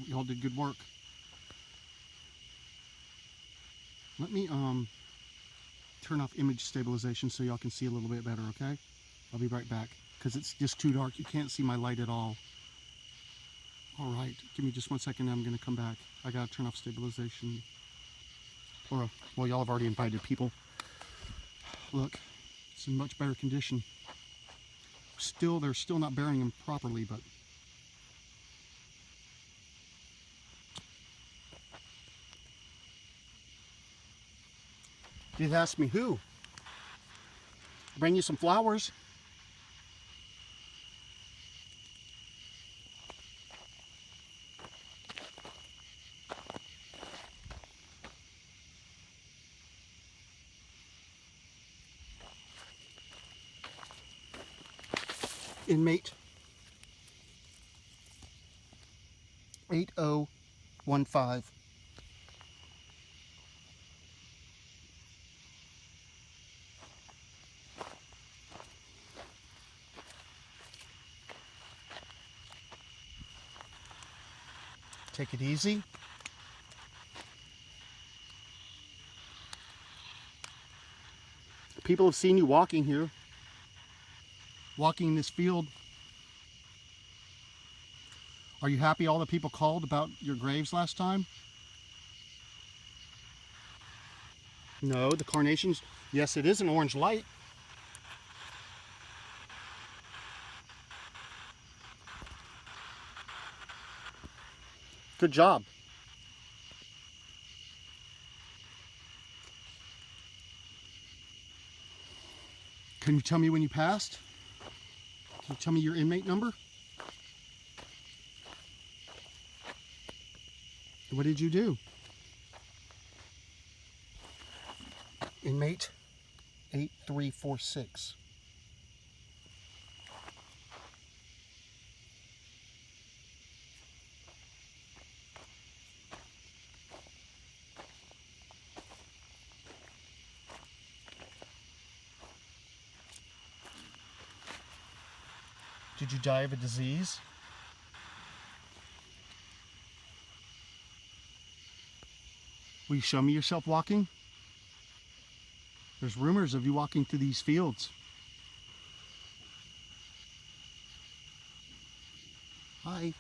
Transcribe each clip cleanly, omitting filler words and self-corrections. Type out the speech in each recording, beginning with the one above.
Y'all did good work. Let me turn off image stabilization so y'all can see a little bit better, okay? I'll be right back because it's just too dark. You can't see my light at all. All right, give me just 1 second. I'm gonna come back. I gotta turn off stabilization. Or, well, y'all have already invited people. Look, it's in much better condition. They're still not burying them properly, but you'd ask me who? Bring you some flowers. Inmate 8015. Take it easy. People have seen you walking here, walking this field. Are you happy all the people called about your graves last time? No, the carnations, yes, it is an orange light. Good job. Can you tell me when you passed? Can you tell me your inmate number? What did you do? Inmate 8346. Did you die of a disease? Will you show me yourself walking? There's rumors of you walking through these fields. Hi.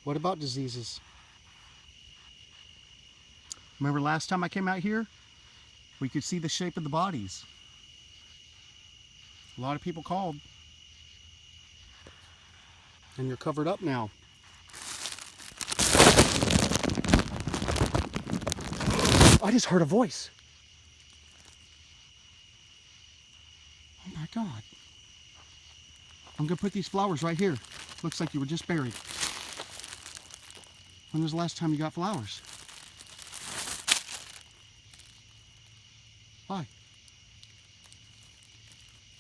What about diseases? Remember last time I came out here? We could see the shape of the bodies. A lot of people called. And you're covered up now. I just heard a voice. Oh my God. I'm gonna put these flowers right here. Looks like you were just buried. When was the last time you got flowers? Hi.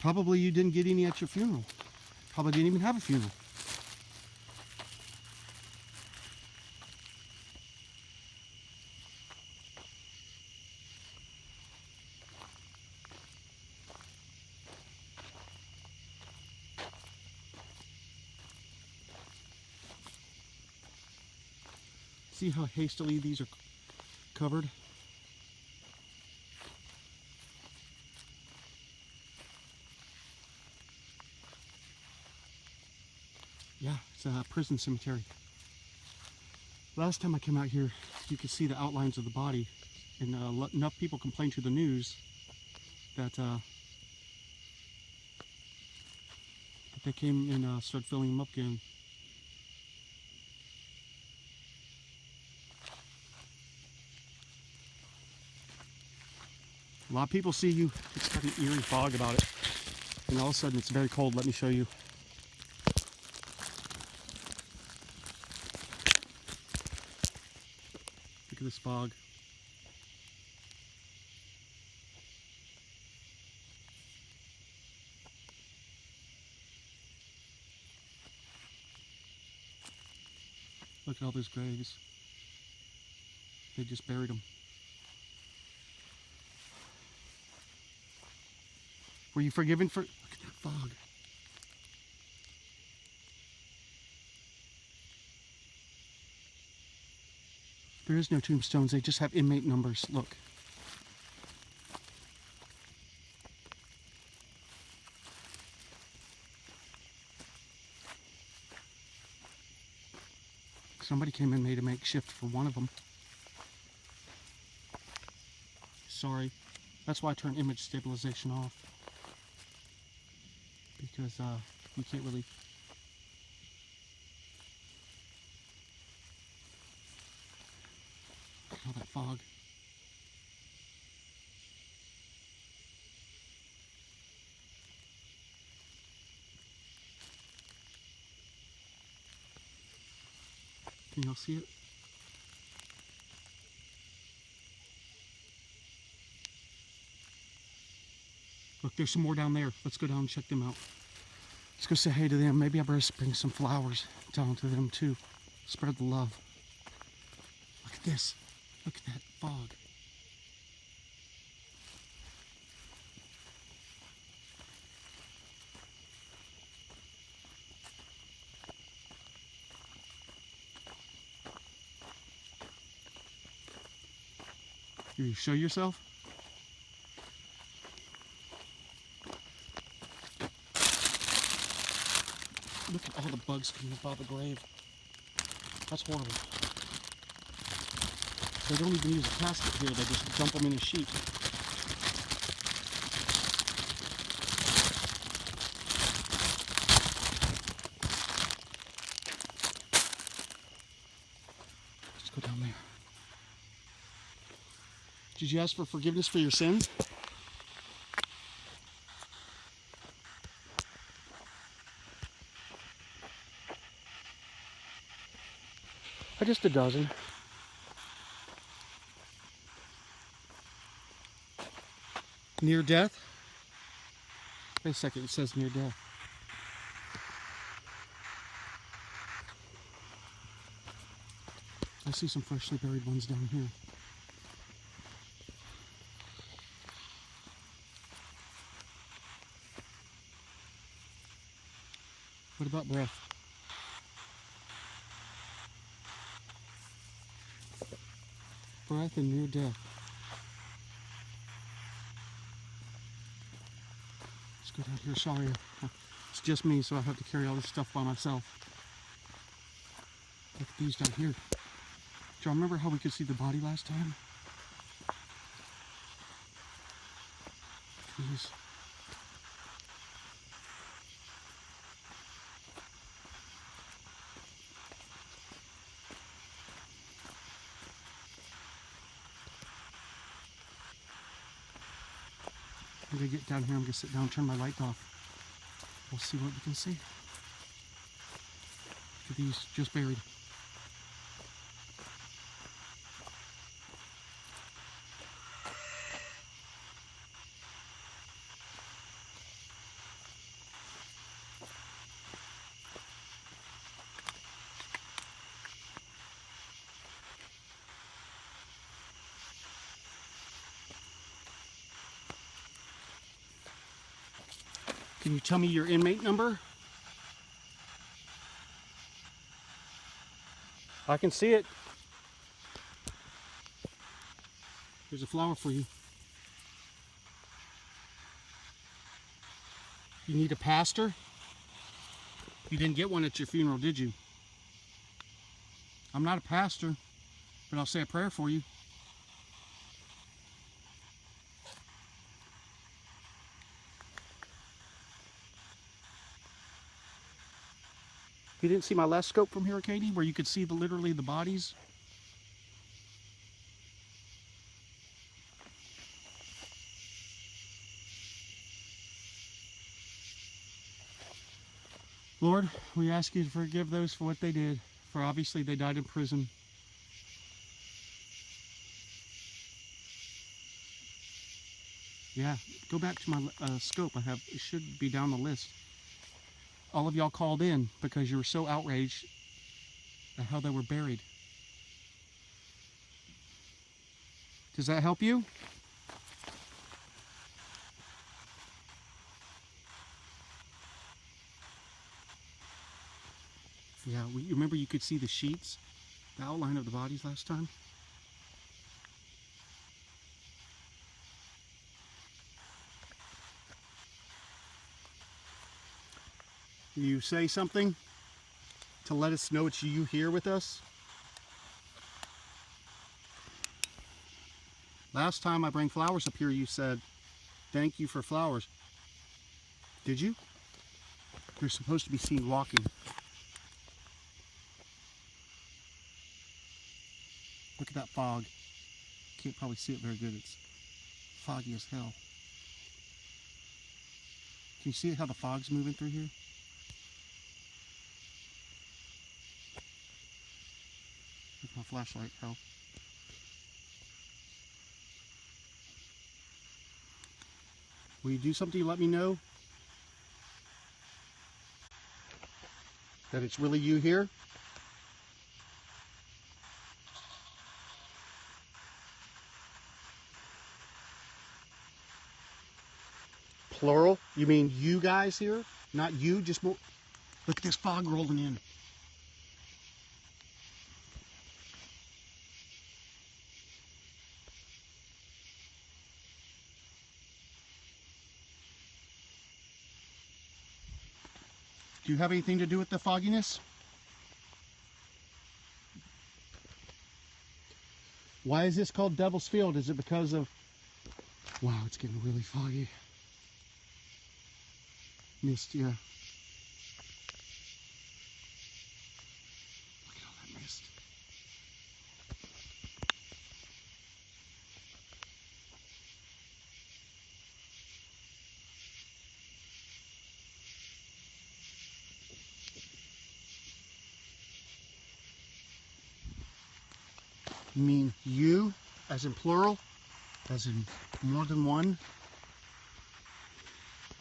Probably you didn't get any at your funeral. Probably didn't even have a funeral. See how hastily these are covered? Yeah, it's a prison cemetery. Last time I came out here, you could see the outlines of the body, and enough people complained to the news that they came and started filling them up again. A lot of people see you. It's got an eerie fog about it, and all of a sudden it's very cold. Let me show you. Look at this fog. Look at all those graves. They just buried them. Were you forgiven for... Look at that fog. There is no tombstones, they just have inmate numbers. Look. Somebody came and made a makeshift for one of them. Sorry. That's why I turned image stabilization off. Because you can't really... All that fog. Can y'all see it? Look, there's some more down there. Let's go down and check them out. Let's go say hey to them. Maybe I better bring some flowers down to them too. Spread the love. Look at this. Look at that fog. You show yourself? Look at all the bugs coming up out of the grave. That's horrible. They don't even use a casket here, they just dump them in a sheet. Let's go down there. Did you ask for forgiveness for your sins? Just a dozen. Near death? Wait a second, it says near death. I see some freshly buried ones down here. What about breath? Breath and near death. Let's go down here. Sorry, it's just me, so I have to carry all this stuff by myself. Look at these down here. Do y'all remember how we could see the body last time? These. I'm gonna get down here, I'm gonna sit down and turn my light off. We'll see what we can see. Look at these, just buried. Can you tell me your inmate number? I can see it. Here's a flower for you. You need a pastor? You didn't get one at your funeral, did you? I'm not a pastor, but I'll say a prayer for you. You didn't see my last scope from here, Katie, where you could see literally the bodies? Lord, we ask you to forgive those for what they did, for obviously they died in prison. Yeah, go back to my scope. It should be down the list. All of y'all called in because you were so outraged at how they were buried. Does that help you? Yeah, you remember you could see the sheets, the outline of the bodies last time? You say something to let us know it's you here with us. Last time I bring flowers up here, you said, thank you for flowers. Did you? You're supposed to be seen walking. Look at that fog. Can't probably see it very good. It's foggy as hell. Can you see how the fog's moving through here? With my flashlight, hell. Will you do something to let me know that it's really you here? Plural? You mean you guys here? Not you, just more. Look at this fog rolling in. Do you have anything to do with the fogginess? Why is this called Devil's Field? Is it because of... Wow, it's getting really foggy. Mist, yeah. Look at all that mist. You mean you, as in plural, as in more than one?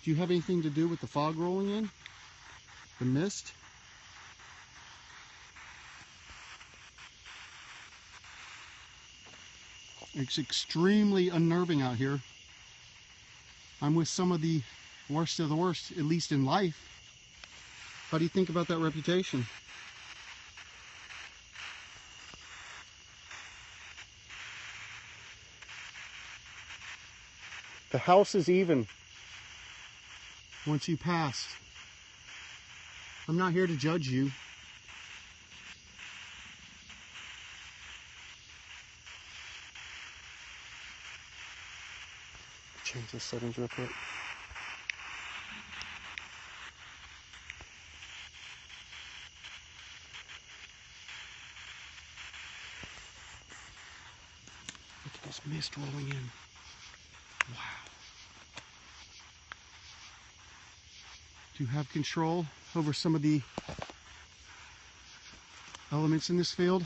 Do you have anything to do with the fog rolling in? The mist? It's extremely unnerving out here. I'm with some of the worst of the worst, at least in life. How do you think about that reputation? The house is even once you pass. I'm not here to judge you. Change the settings real quick. Look at this mist rolling in. Wow. Do you have control over some of the elements in this field?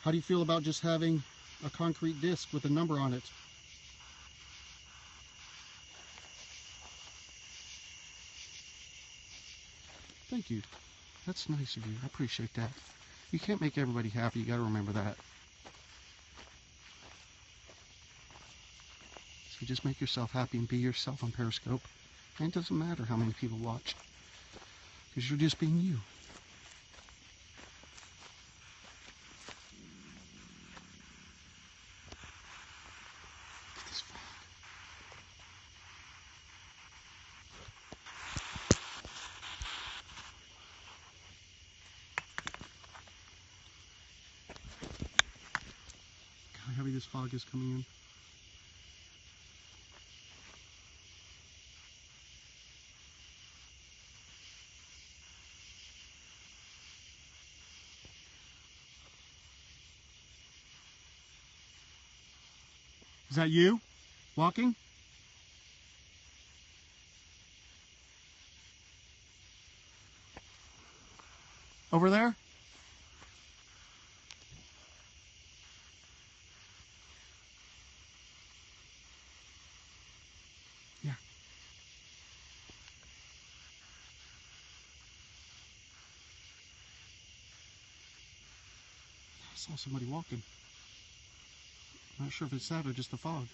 How do you feel about just having a concrete disc with a number on it? Thank you. That's nice of you. I appreciate that. You can't make everybody happy. You got to remember that. So just make yourself happy and be yourself on Periscope. And it doesn't matter how many people watch. Because you're just being you. Look at this fog. Look how heavy this fog is coming in. Is that you walking? Over there? Yeah. I saw somebody walking. I'm not sure if it's that or just the fog.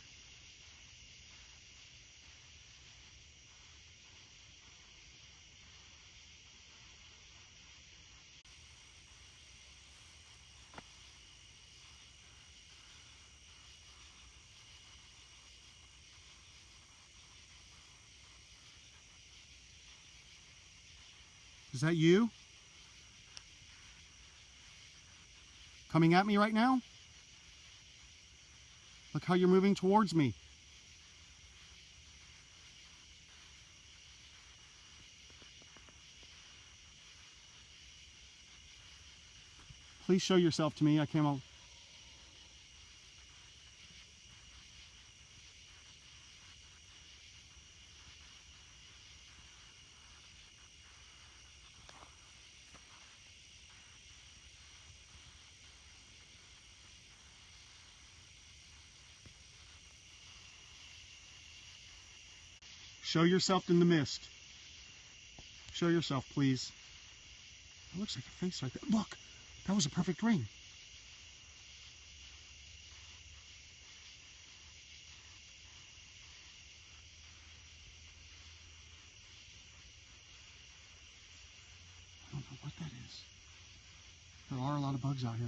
Is that you? Coming at me right now? Look how you're moving towards me. Please show yourself to me. I came all... Show yourself in the mist. Show yourself, please. That looks like a face right there. Look, that was a perfect ring. I don't know what that is. There are a lot of bugs out here.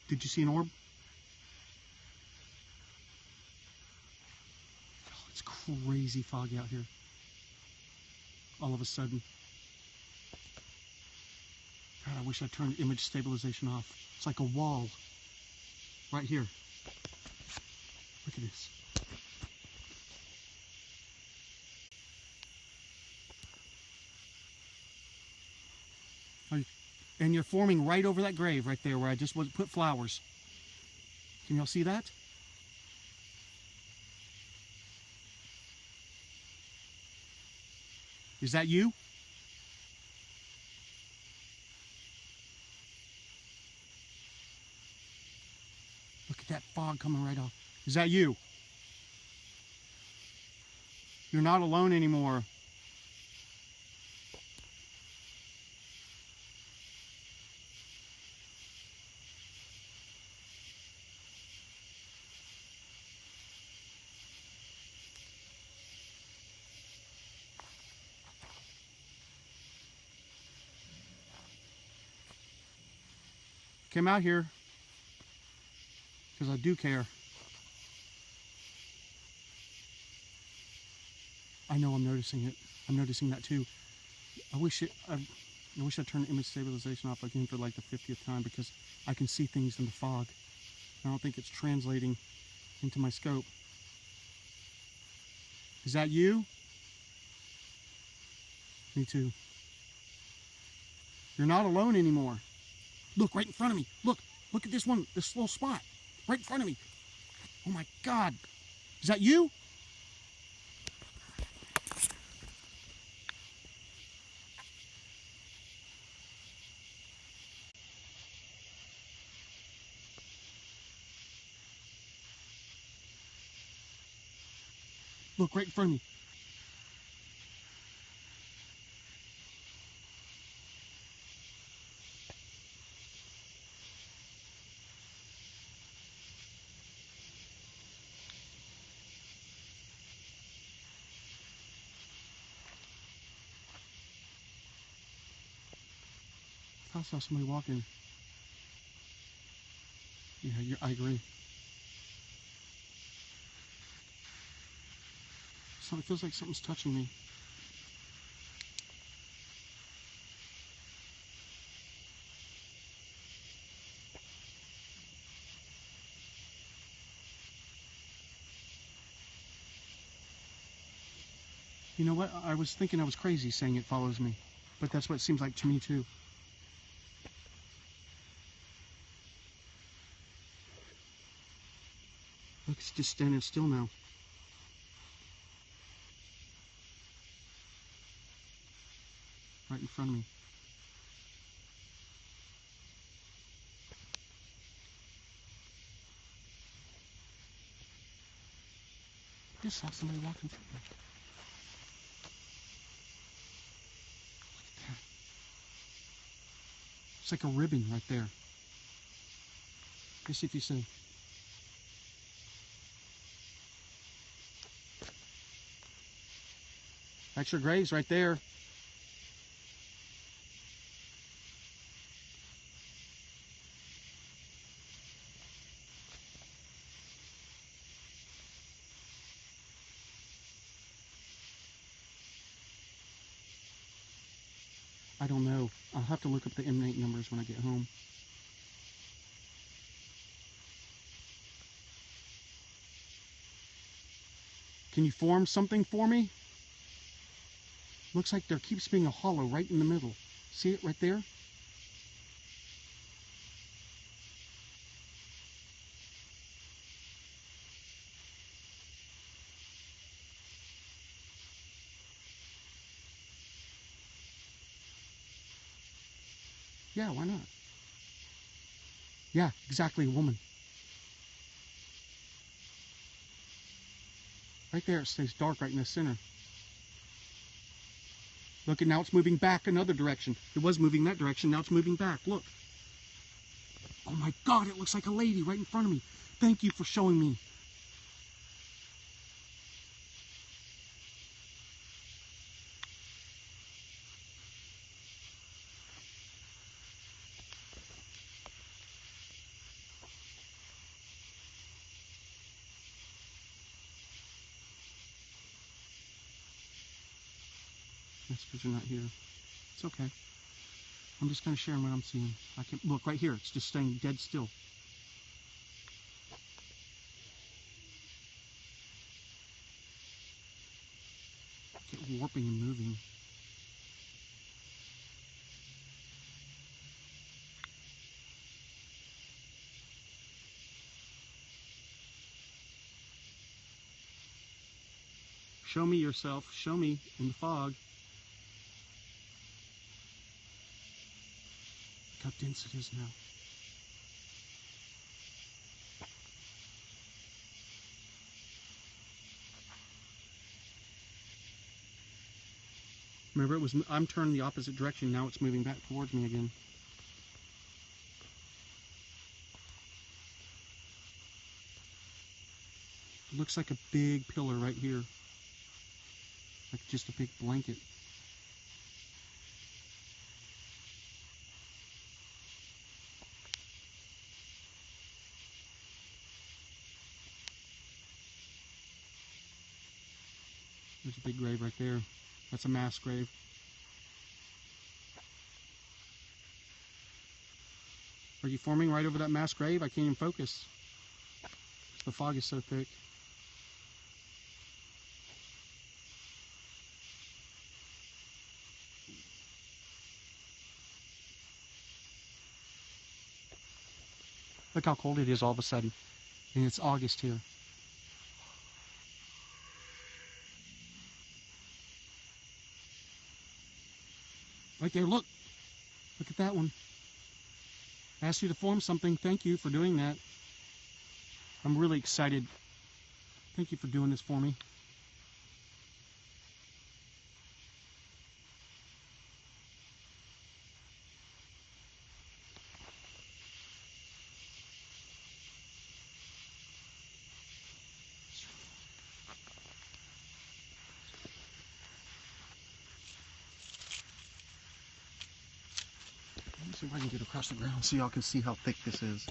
Did you see an orb? Oh, it's crazy foggy out here. All of a sudden. God, I wish I turned image stabilization off. It's like a wall. Right here. Look at this. And you're forming right over that grave right there where I just put flowers. Can y'all see that? Is that you? Look at that fog coming right off. Is that you? You're not alone anymore. Came out here because I do care. I know I'm noticing it. I'm noticing that too. I wish I turned image stabilization off again for like the 50th time because I can see things in the fog. I don't think it's translating into my scope. Is that you? Me too. You're not alone anymore. Look, right in front of me. Look at this one, this little spot. Right in front of me. Oh my God. Is that you? Look, right in front of me. I saw somebody walking. Yeah, I agree. So it feels like something's touching me. You know what? I was thinking I was crazy saying it follows me, but that's what it seems like to me too. Look, it's just standing still now. Right in front of me. I just saw somebody walking through me. Look at that. It's like a ribbon right there. Let's see if you see. That's your graves right there. I don't know. I'll have to look up the emanate numbers when I get home. Can you form something for me? Looks like there keeps being a hollow right in the middle. See it right there? Yeah, why not? Yeah, exactly, a woman. Right there, it stays dark right in the center. Look, and now it's moving back another direction. It was moving that direction, now it's moving back. Look. Oh my God, it looks like a lady right in front of me. Thank you for showing me. That's because you're not here. It's okay. I'm just kind of sharing what I'm seeing. I can look right here. It's just staying dead still. Get warping and moving. Show me yourself. Show me in the fog. Look how dense it is now. Remember, it was I'm turning the opposite direction. Now it's moving back towards me again. It looks like a big pillar right here. Like just a big blanket. There's a big grave right there. That's a mass grave. Are you forming right over that mass grave? I can't even focus. The fog is so thick. Look how cold it is all of a sudden. And it's August here. Right there, look. Look at that one. I asked you to form something. Thank you for doing that. I'm really excited. Thank you for doing this for me. Let me see if I can get across the ground so y'all can see how thick this is.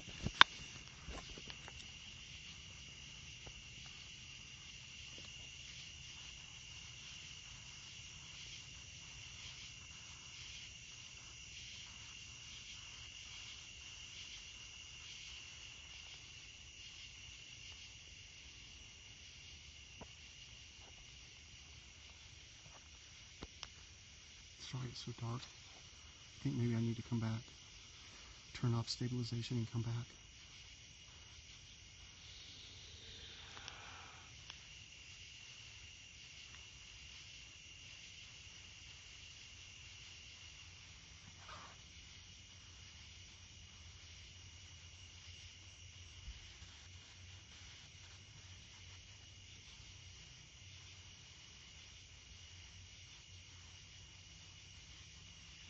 Sorry it's so dark. I think maybe I need to come back. Turn off stabilization and come back.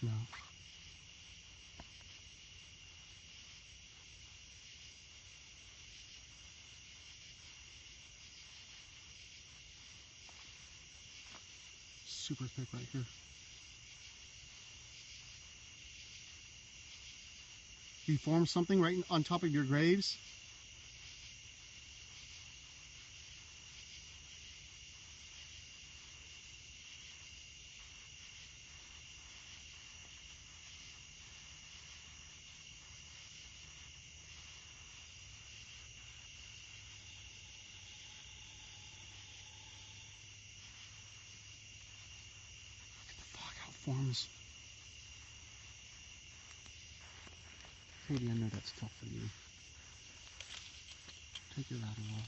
No. Super thick right here. You form something right on top of your graves? platforms. Katie, I know that's tough for you. Take your Adderall.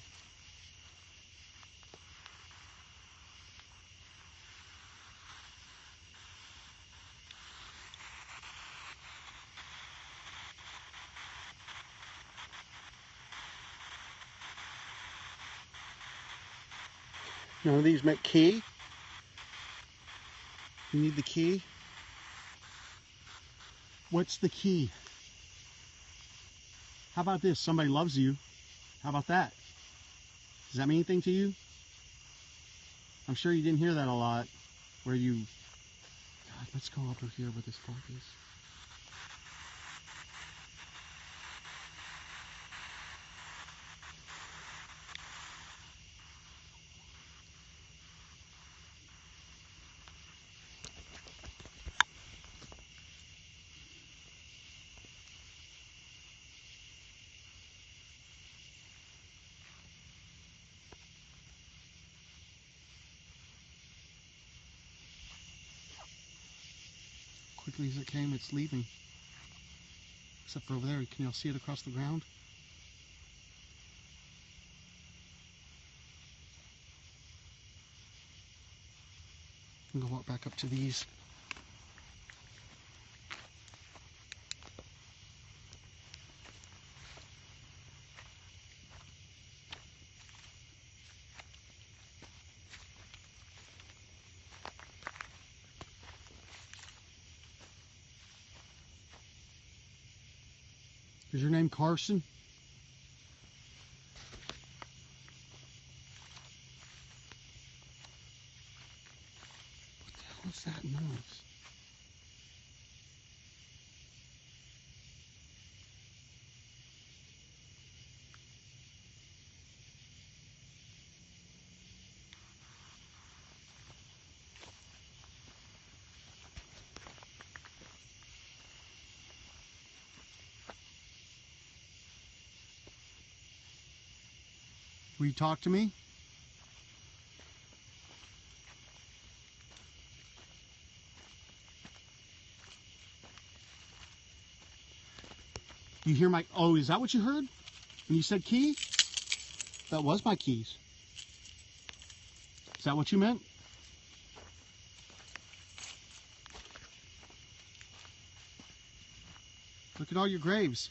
None of these make key. You need the key. What's the key? How about this? Somebody loves you. How about that? Does that mean anything to you? I'm sure you didn't hear that a lot. Where you... God, let's go over here where this park is. Quickly as it came, it's leaving. Except for over there, can y'all see it across the ground? I'm gonna walk back up to these. Is your name Carson? What the hell is that noise? Will you talk to me? You hear my... Oh, is that what you heard? When you said key? That was my keys. Is that what you meant? Look at all your graves.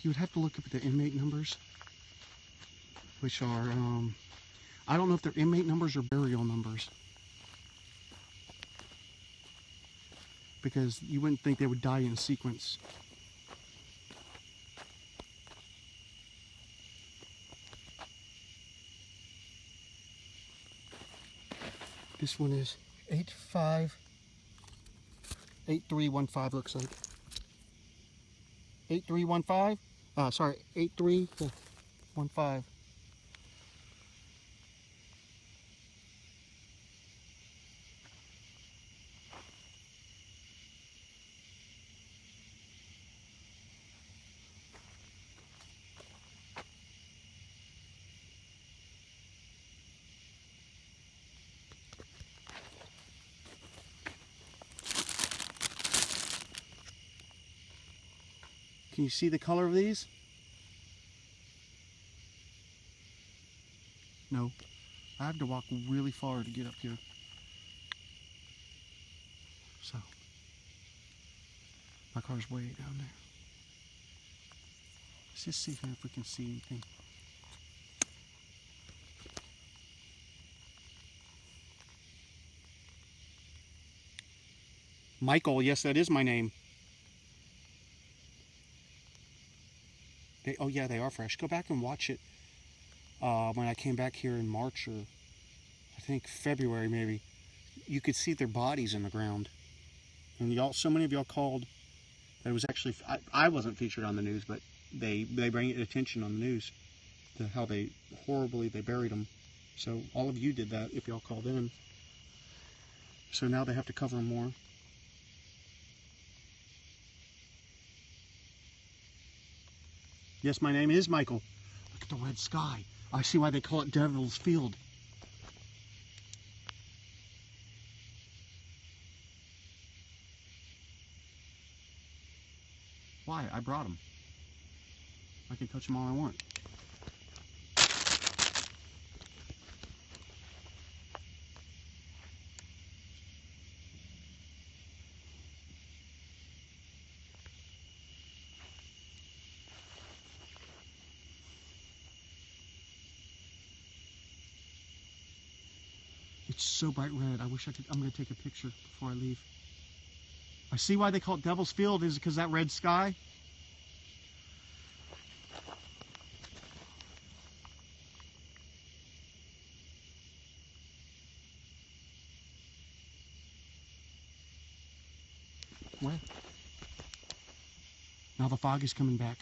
You would have to look up at the inmate numbers, which are, I don't know if they're inmate numbers or burial numbers. Because you wouldn't think they would die in sequence. This one is 8315 looks like. 8315? Sorry, 8315. Can you see the color of these? No. I have to walk really far to get up here. So, my car's way down there. Let's just see here if we can see anything. Michael, yes, that is my name. Oh yeah, they are fresh. Go back and watch it when I came back here in March, or I think February maybe. You could see their bodies in the ground. And y'all, so many of y'all called that it was actually, I wasn't featured on the news, but they bring attention on the news to how horribly they buried them. So all of you did that if y'all called in. So now they have to cover them more. Yes, my name is Michael. Look at the red sky. I see why they call it Devil's Field. Why? I brought them. I can touch them all I want. It's so bright red. I wish I could. I'm going to take a picture before I leave. I see why they call it Devil's Field. Is it because that red sky? Well, now the fog is coming back.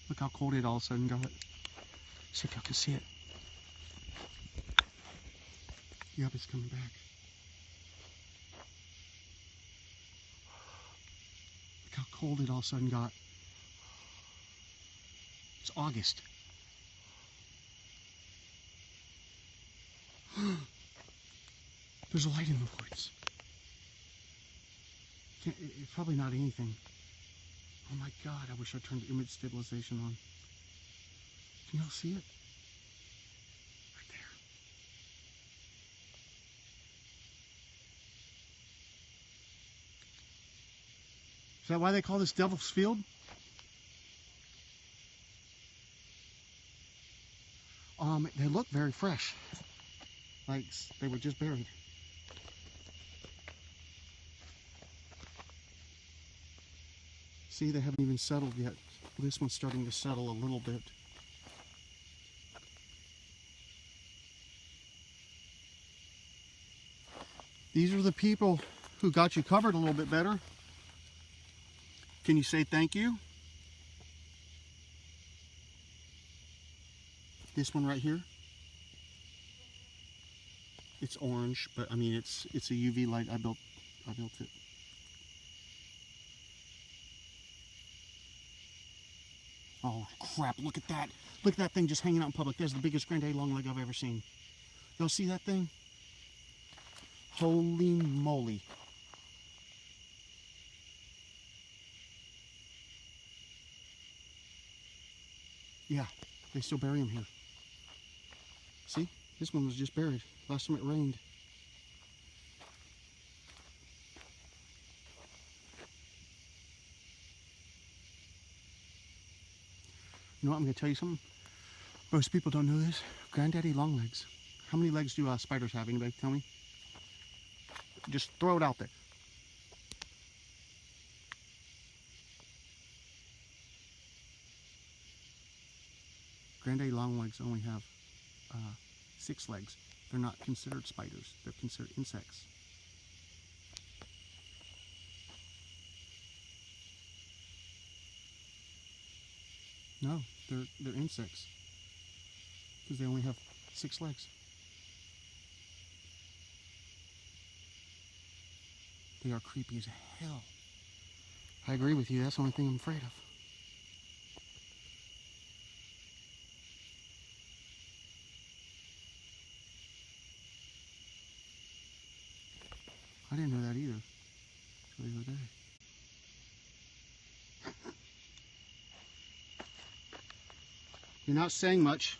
Look how cold it all of a sudden got. See if y'all can see it. Yep, it's coming back. Look how cold it all of a sudden got. It's August. There's a light in the woods. It's probably not anything. Oh my God, I wish I turned image stabilization on. Can y'all see it? Right there. Is that why they call this Devil's Field? They look very fresh. Like they were just buried. See, they haven't even settled yet. This one's starting to settle a little bit. These are the people who got you covered a little bit better. Can you say thank you? This one right here. It's orange, but I mean it's a UV light. I built it. Oh crap, look at that. Look at that thing just hanging out in public. That's the biggest granddaddy longleg I've ever seen. Y'all see that thing? Holy moly. Yeah, they still bury them here. See? This one was just buried. Last time it rained. You know what? I'm going to tell you something. Most people don't know this. Granddaddy longlegs. How many legs do spiders have? Anybody tell me? Just throw it out there. Granddaddy longlegs only have 6 legs. They're not considered spiders. They're considered insects. No, they're insects. Because they only have 6 legs. They are creepy as hell. I agree with you. That's the only thing I'm afraid of. I didn't know that either. Until the other day. You're not saying much.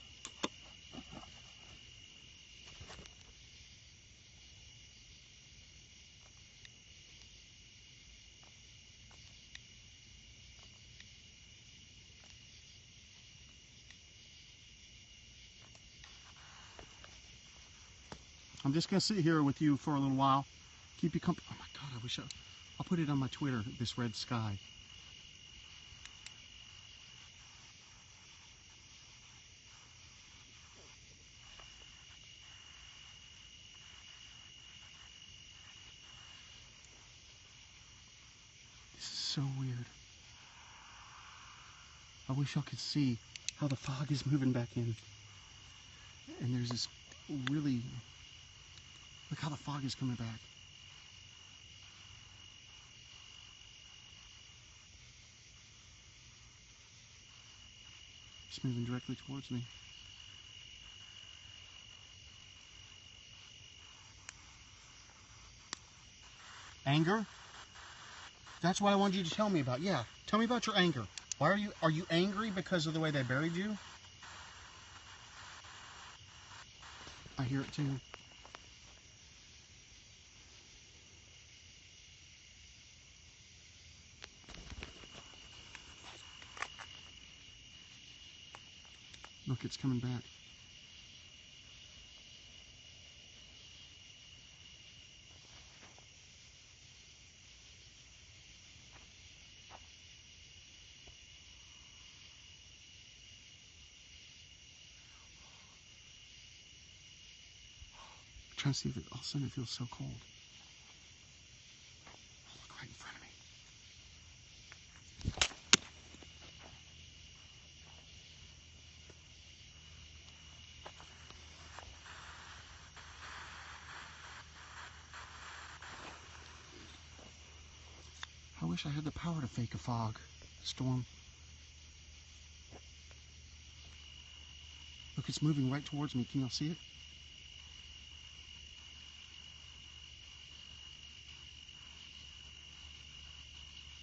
I'm just going to sit here with you for a little while. Keep you company. Oh my God, I wish I'll put it on my Twitter, this red sky. This is so weird. I wish y'all could see how the fog is moving back in. And there's this really, look how the fog is coming back. It's moving directly towards me. Anger? That's what I wanted you to tell me about. Yeah, tell me about your anger. Why are you angry because of the way they buried you? I hear it too. Look, it's coming back. I'm trying to see if all of a sudden it feels so cold. Oh, look right in front of me. I wish I had the power to fake a fog storm. Look, it's moving right towards me. Can y'all see it?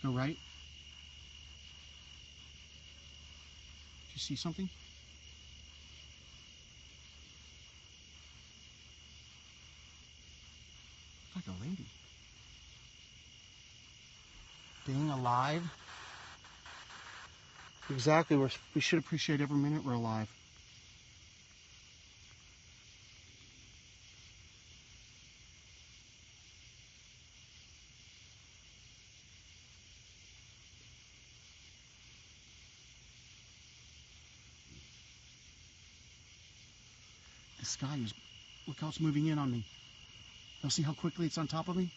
Go right. Do you see something? It's like a lady. Being alive. Exactly. We should appreciate every minute we're alive. The sky is, look how it's moving in on me. You'll see how quickly it's on top of me?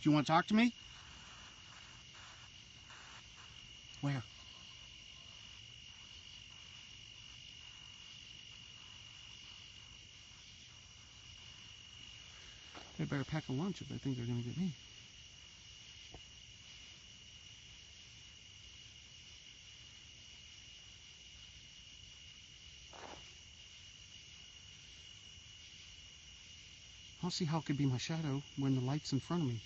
Do you want to talk to me? Where? They better pack a lunch if they think they're going to get me. I'll see how it could be my shadow when the light's in front of me.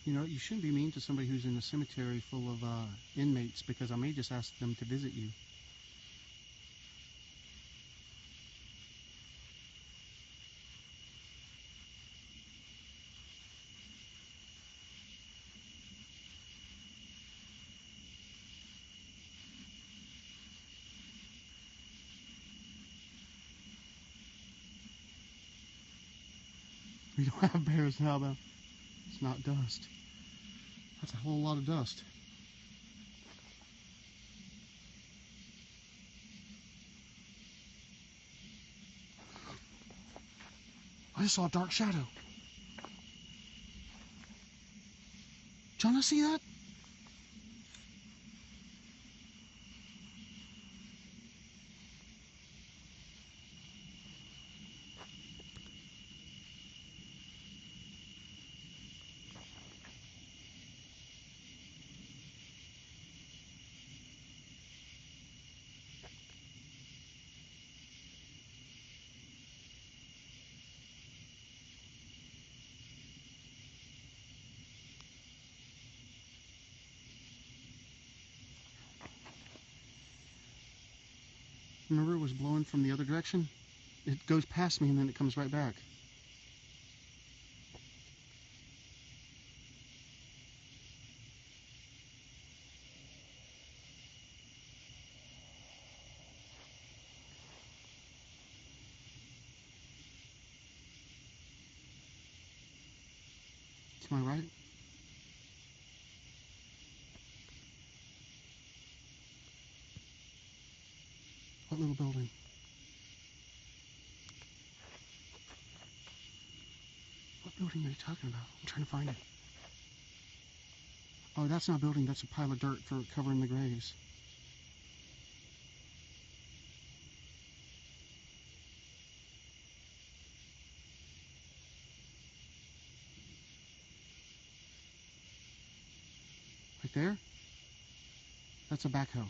You know, you shouldn't be mean to somebody who's in a cemetery full of inmates, because I may just ask them to visit you. We don't have bears now, though. It's not dust. That's a whole lot of dust. I just saw a dark shadow. Did y'all not see that? Remember, it was blowing from the other direction? It goes past me and then it comes right back. To my right. What little building? What building are you talking about? I'm trying to find it. Oh, that's not a building. That's a pile of dirt for covering the graves. there, that's a backhoe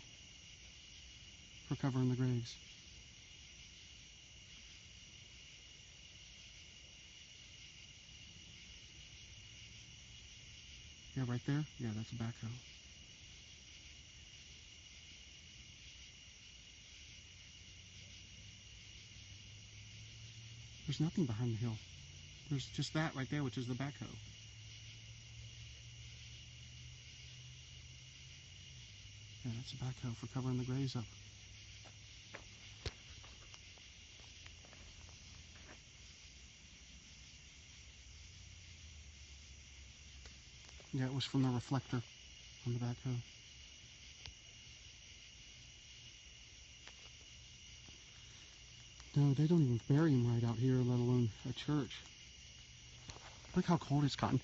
for covering the graves. Yeah, right there. Yeah, that's a backhoe. There's nothing behind the hill. There's just that right there, which is the backhoe. Yeah, that's a backhoe for covering the graves up. Yeah, it was from the reflector on the backhoe. No, they don't even bury him right out here, let alone a church. Look how cold it's gotten.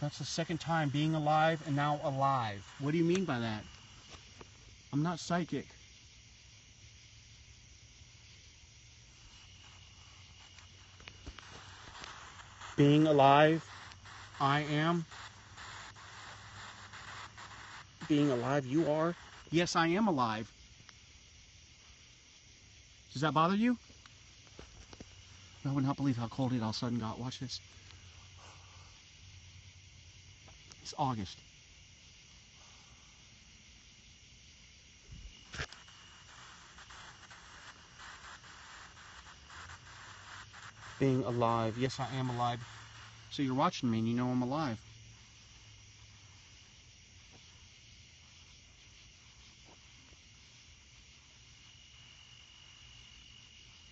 That's the second time being alive and now alive. What do you mean by that? I'm not psychic. Being alive, I am. Being alive, you are. Yes, I am alive. Does that bother you? I would not believe how cold it all of a sudden got. Watch this. It's August. Being alive. Yes, I am alive. So you're watching me and you know I'm alive.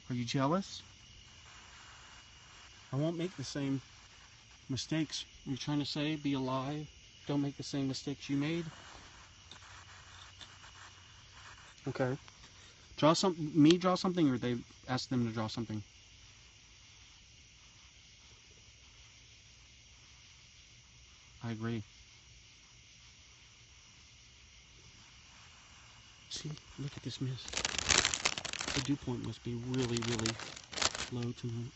Are you jealous? I won't make the same mistakes. You're trying to say be alive. Don't make the same mistakes you made. Okay. Draw something, or they ask them to draw something. I agree. See, look at this mist. The dew point must be really, really low tonight.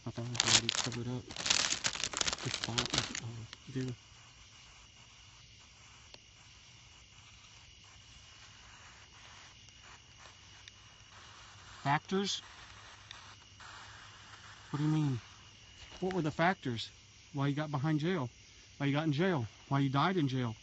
I thought it was already covered up with fog, with dew. Factors? What do you mean? What were the factors? Why you got behind jail? Why you got in jail? Why you died in jail?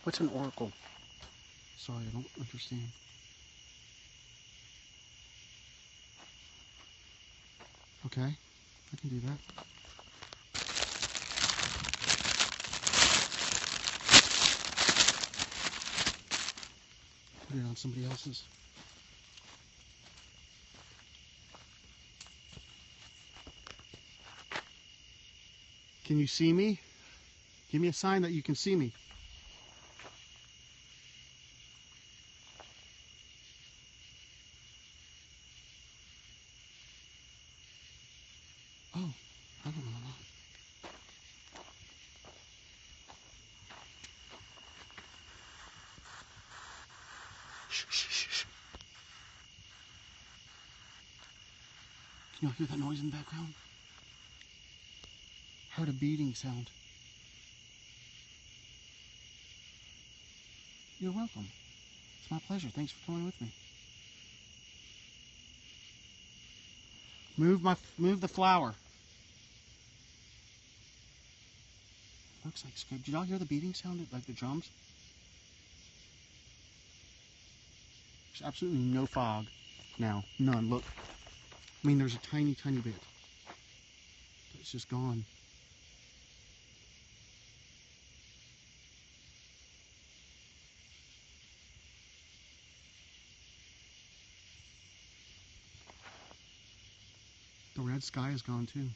What's an oracle? Sorry, I don't understand. Okay, I can do that. Put it on somebody else's. Can you see me? Give me a sign that you can see me. Oh, I don't know. Shh, shh, shh, shh. Can y'all hear that noise in the background? I heard a beating sound. You're welcome. It's my pleasure. Thanks for coming with me. Move the flower. Looks like scared. Did y'all hear the beating sound, like the drums? There's absolutely no fog now. None. Look. I mean, there's a tiny, tiny bit. It's just gone. The red sky is gone too.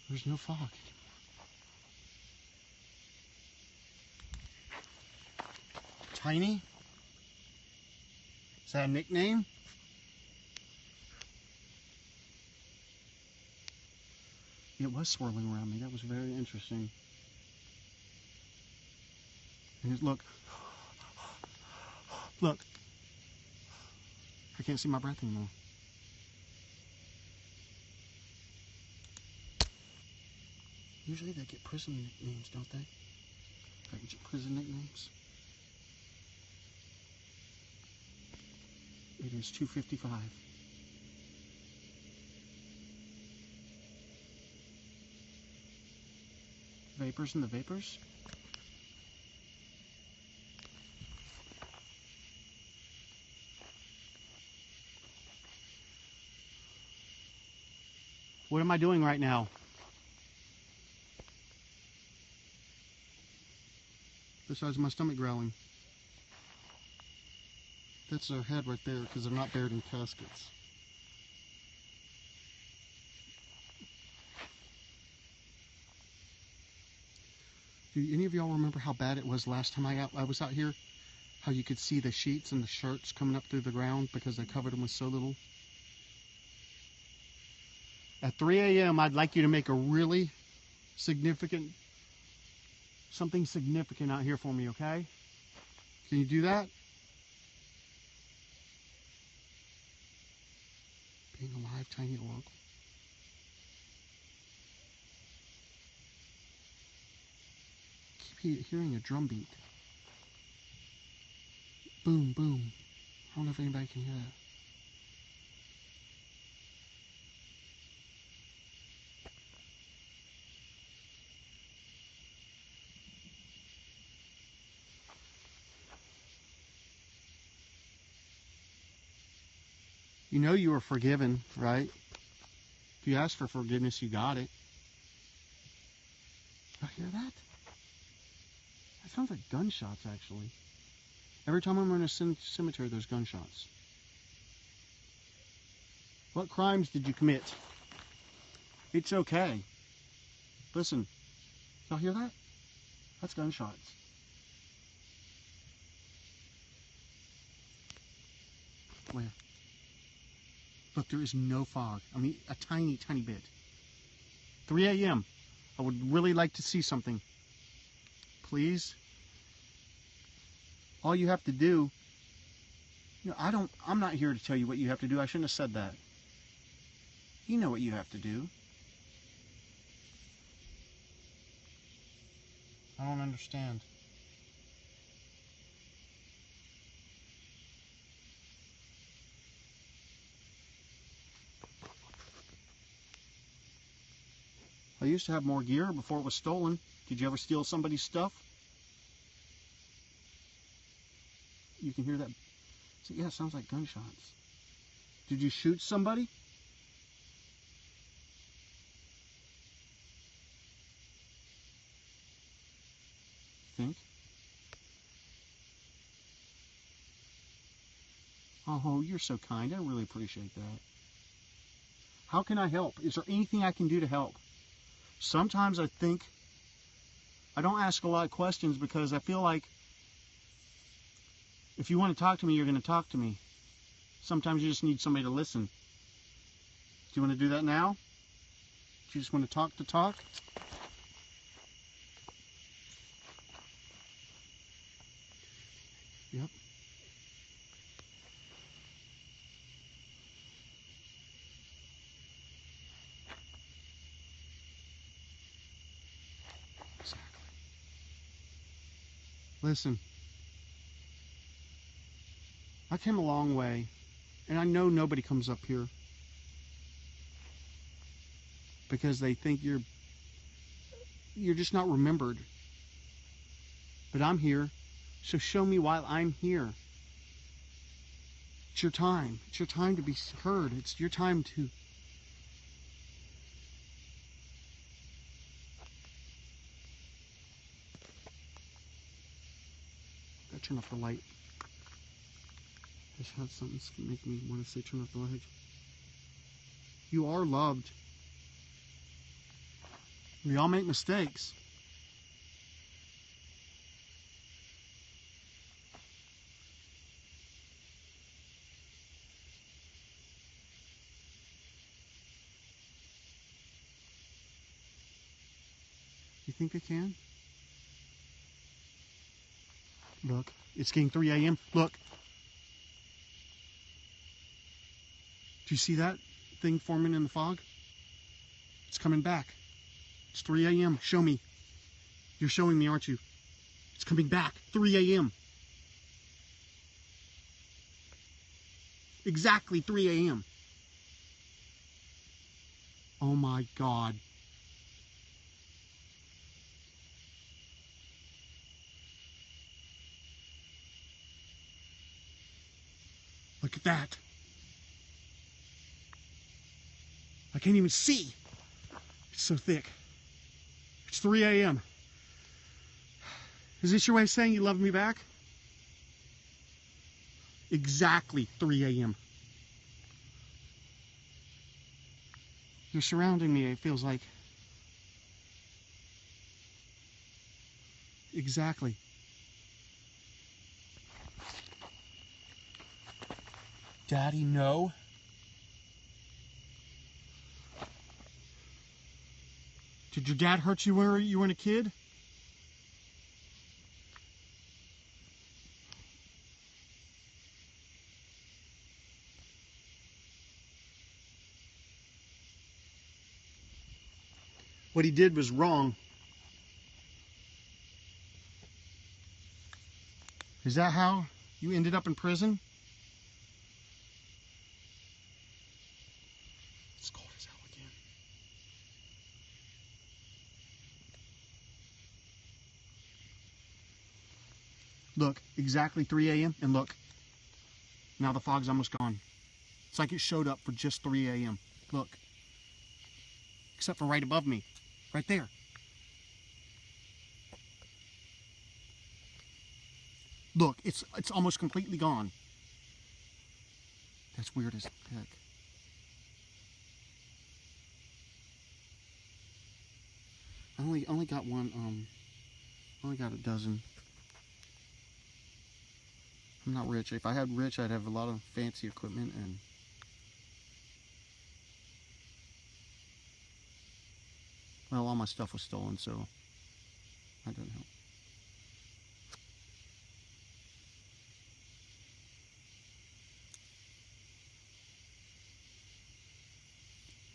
There's no fog anymore. Tiny? Is that a nickname? It was swirling around me. That was very interesting. And look. Look. I can't see my breath anymore. Usually they get prison nicknames, don't they? Prison nicknames. It is 2:55. Vapors in the vapors. What am I doing right now? Besides my stomach growling. That's their head right there because they're not buried in caskets. Do any of y'all remember how bad it was last time I was out here? How you could see the sheets and the shirts coming up through the ground because they covered them with so little? At 3 a.m. I'd like you to make a really significant, something significant out here for me, okay? Can you do that? Being alive, tiny oracle. Keep hearing a drum beat. Boom, boom. I don't know if anybody can hear that. You know you were forgiven, right? If you asked for forgiveness, you got it. I hear that? That sounds like gunshots, actually. Every time I'm in a cemetery, there's gunshots. What crimes did you commit? It's okay. Listen, y'all hear that? That's gunshots. Where? Look, there is no fog. I mean, a tiny, tiny bit. 3 a.m. I would really like to see something. Please. All you have to do, you know, I'm not here to tell you what you have to do. I shouldn't have said that. You know what you have to do. I don't understand. I used to have more gear before it was stolen. Did you ever steal somebody's stuff? You can hear that. Yeah, it sounds like gunshots. Did you shoot somebody? Think? Oh, you're so kind. I really appreciate that. How can I help? Is there anything I can do to help? Sometimes I think I don't ask a lot of questions because I feel like if you want to talk to me, you're going to talk to me. Sometimes you just need somebody to listen. Do you want to do that now? Do you just want to talk to talk? Yep. Exactly. Listen. I came a long way, and I know nobody comes up here because they think you're just not remembered. But I'm here, so show me while I'm here. It's your time. It's your time to be heard. It's your time to... Gotta turn off the light. I just had something make me want to say turn off the light. You are loved. We all make mistakes. think I can? Look, it's getting 3 a.m. Look. Do you see that thing forming in the fog? It's coming back. It's 3 a.m. Show me. You're showing me, aren't you? It's coming back. 3 a.m. Exactly 3 a.m. Oh my God. Look at that. I can't even see. It's so thick. It's 3 a.m. Is this your way of saying you love me back? Exactly 3 a.m. You're surrounding me, it feels like. Exactly. Daddy, no. Did your dad hurt you when you were a kid? What he did was wrong. Is that how you ended up in prison? It's cold as hell again. Look, exactly 3 a.m. and look, now the fog's almost gone. It's like it showed up for just 3 a.m. Look, except for right above me, right there. Look, it's almost completely gone. That's weird as heck. I only got one. Only got a dozen. I'm not rich. If I had rich, I'd have a lot of fancy equipment and. Well, all my stuff was stolen, so that doesn't help.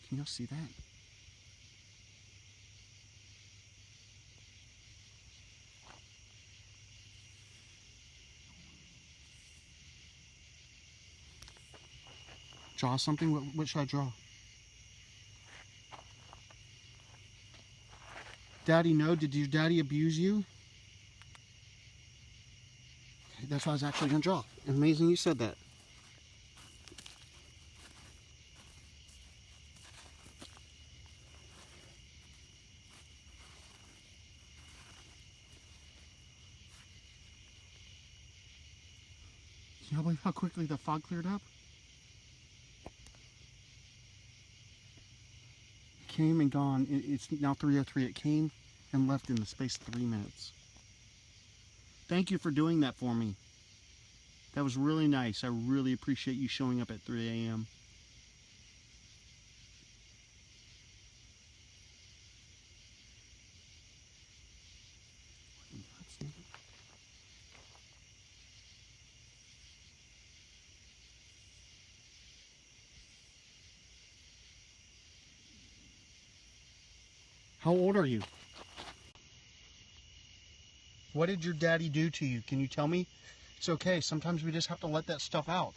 Can y'all see that? Draw something? What should I draw? Daddy, no. Did your daddy abuse you? Okay, that's what I was actually going to draw. Amazing you said that. Can you believe how quickly the fog cleared up? It came and gone. It's now 3:03. It came and left in the space of 3 minutes. Thank you for doing that for me. That was really nice. I really appreciate you showing up at 3 a.m. How old are you? What did your daddy do to you? Can you tell me? It's okay. Sometimes we just have to let that stuff out.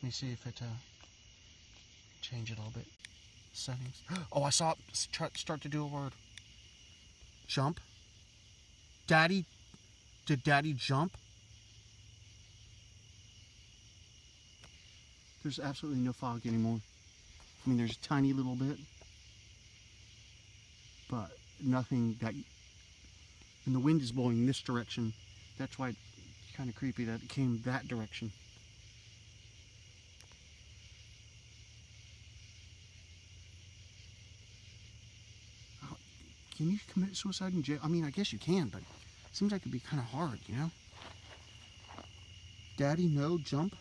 Let me see if it change it a little bit. Settings. Oh, I saw it start to do a word. Jump. Daddy. Did Daddy jump? There's absolutely no fog anymore. I mean, there's a tiny little bit, but nothing that. And the wind is blowing this direction. That's why it's kind of creepy that it came that direction. Oh, can you commit suicide in jail? I mean, I guess you can, but it seems like it'd be kind of hard, you know? Daddy, no, jump.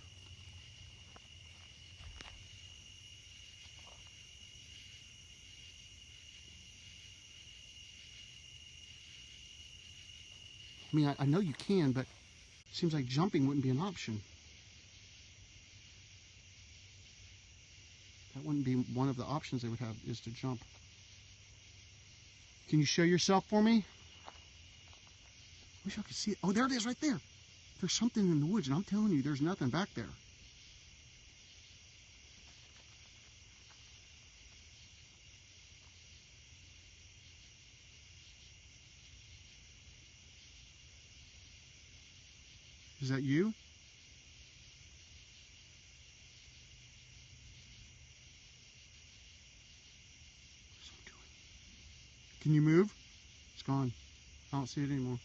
I mean, I know you can, but it seems like jumping wouldn't be an option. That wouldn't be one of the options they would have, is to jump. Can you show yourself for me? Wish I could see it. Oh, there it is right there. There's something in the woods, and I'm telling you, there's nothing back there. Is that you? What's it doing? Can you move? It's gone. I don't see it anymore.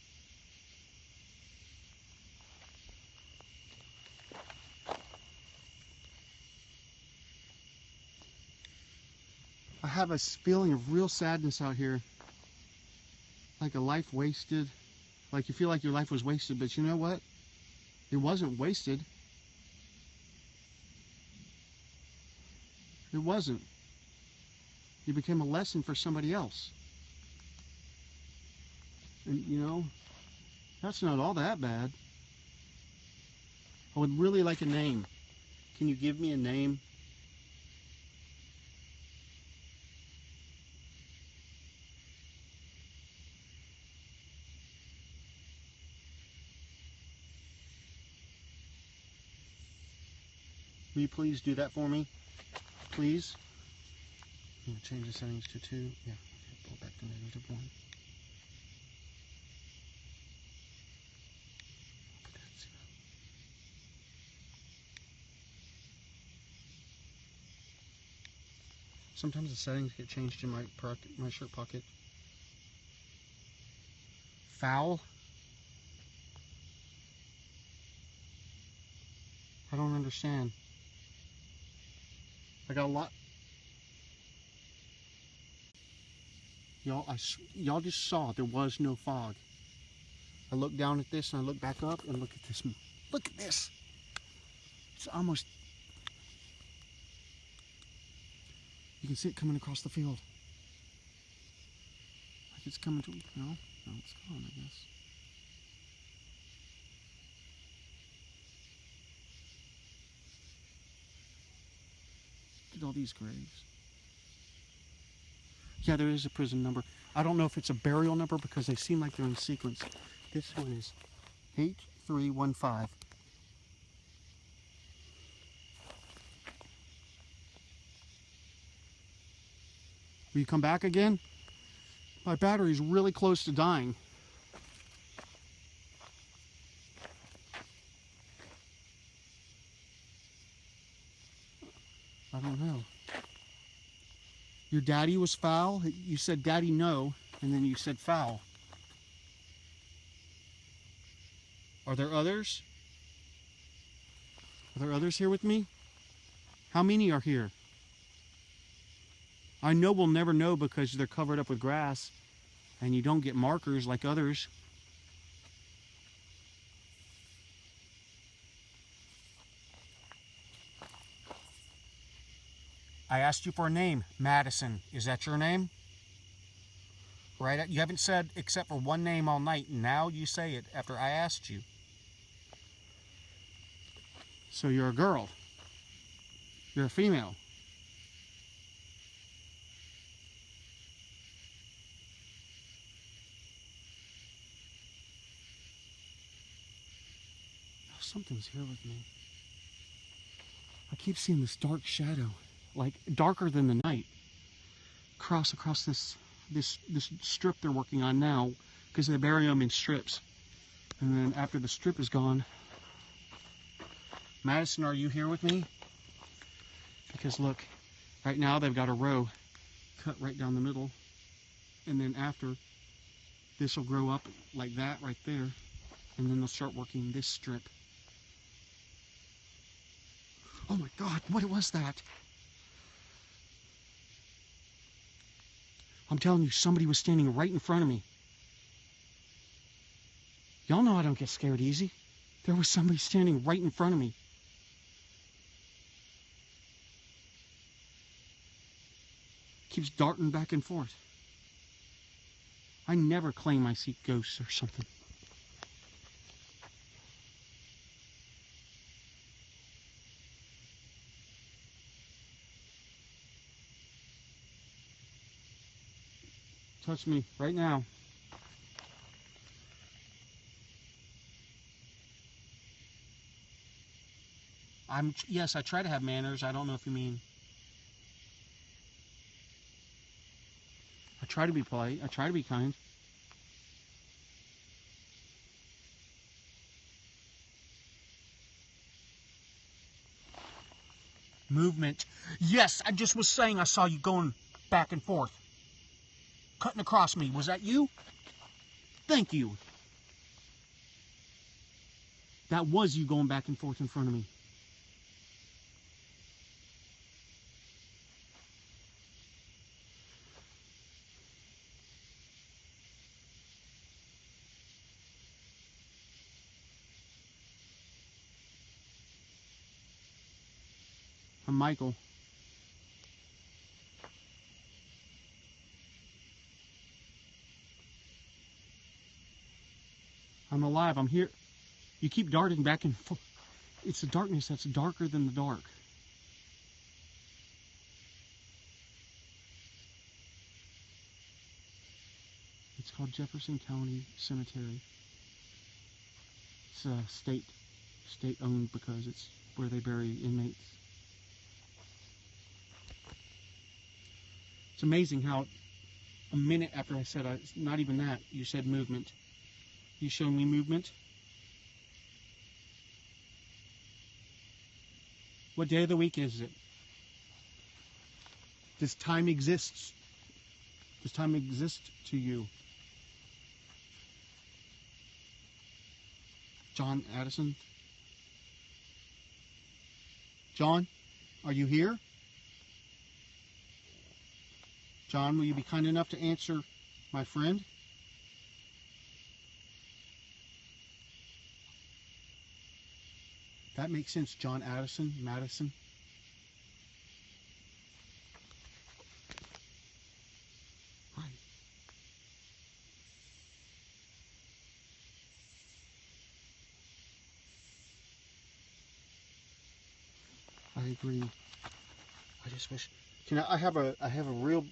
I have a feeling of real sadness out here. Like a life wasted. Like you feel like your life was wasted, but you know what? It wasn't wasted. It wasn't. You became a lesson for somebody else. And you know, that's not all that bad. I would really like a name. Can you give me a name? Will you please do that for me? Please? I'm going to change the settings to 2. Yeah, okay, pull back to -1. Sometimes the settings get changed in my shirt pocket. Foul? I don't understand. I got a lot. Y'all just saw there was no fog. I look down at this and I look back up and look at this. Look at this. It's almost. You can see it coming across the field. Like it's coming to. No, it's gone, I guess. Look at all these graves. Yeah, there is a prison number. I don't know if it's a burial number because they seem like they're in sequence. This one is 8315. Will you come back again? My battery's really close to dying. I don't know. Your daddy was foul? You said daddy no, and then you said foul. Are there others? Are there others here with me? How many are here? I know we'll never know because they're covered up with grass and you don't get markers like others. I asked you for a name. Madison. Is that your name? Right? You haven't said except for one name all night. Now you say it after I asked you. So you're a girl. You're a female. Oh, something's here with me. I keep seeing this dark shadow, like darker than the night, cross across this strip they're working on now, because they bury them in strips. And then after the strip is gone, Madison, are you here with me? Because look, right now they've got a row cut right down the middle, and then after this will grow up like that right there, and then they'll start working this strip. Oh my God, what was that? I'm telling you, somebody was standing right in front of me. Y'all know I don't get scared easy. There was somebody standing right in front of me. Keeps darting back and forth. I never claim I see ghosts or something. Touch me right now. Yes, I try to have manners. I don't know if you mean. I try to be polite. I try to be kind. Movement. Yes, I just was saying I saw you going back and forth. Cutting across me. Was that you? Thank you. That was you going back and forth in front of me. I'm Michael. I'm alive. I'm here. You keep darting back and forth. It's the darkness that's darker than the dark. It's called Jefferson County Cemetery. It's state owned because it's where they bury inmates. It's amazing how a minute after I said, not even that, you said movement. You showed me movement. What day of the week is it? Does time exist? Does time exist to you? John Addison? John, are you here? John, will you be kind enough to answer my friend? That makes sense, John Addison, Madison. Hi. I agree. I just wish. I have a real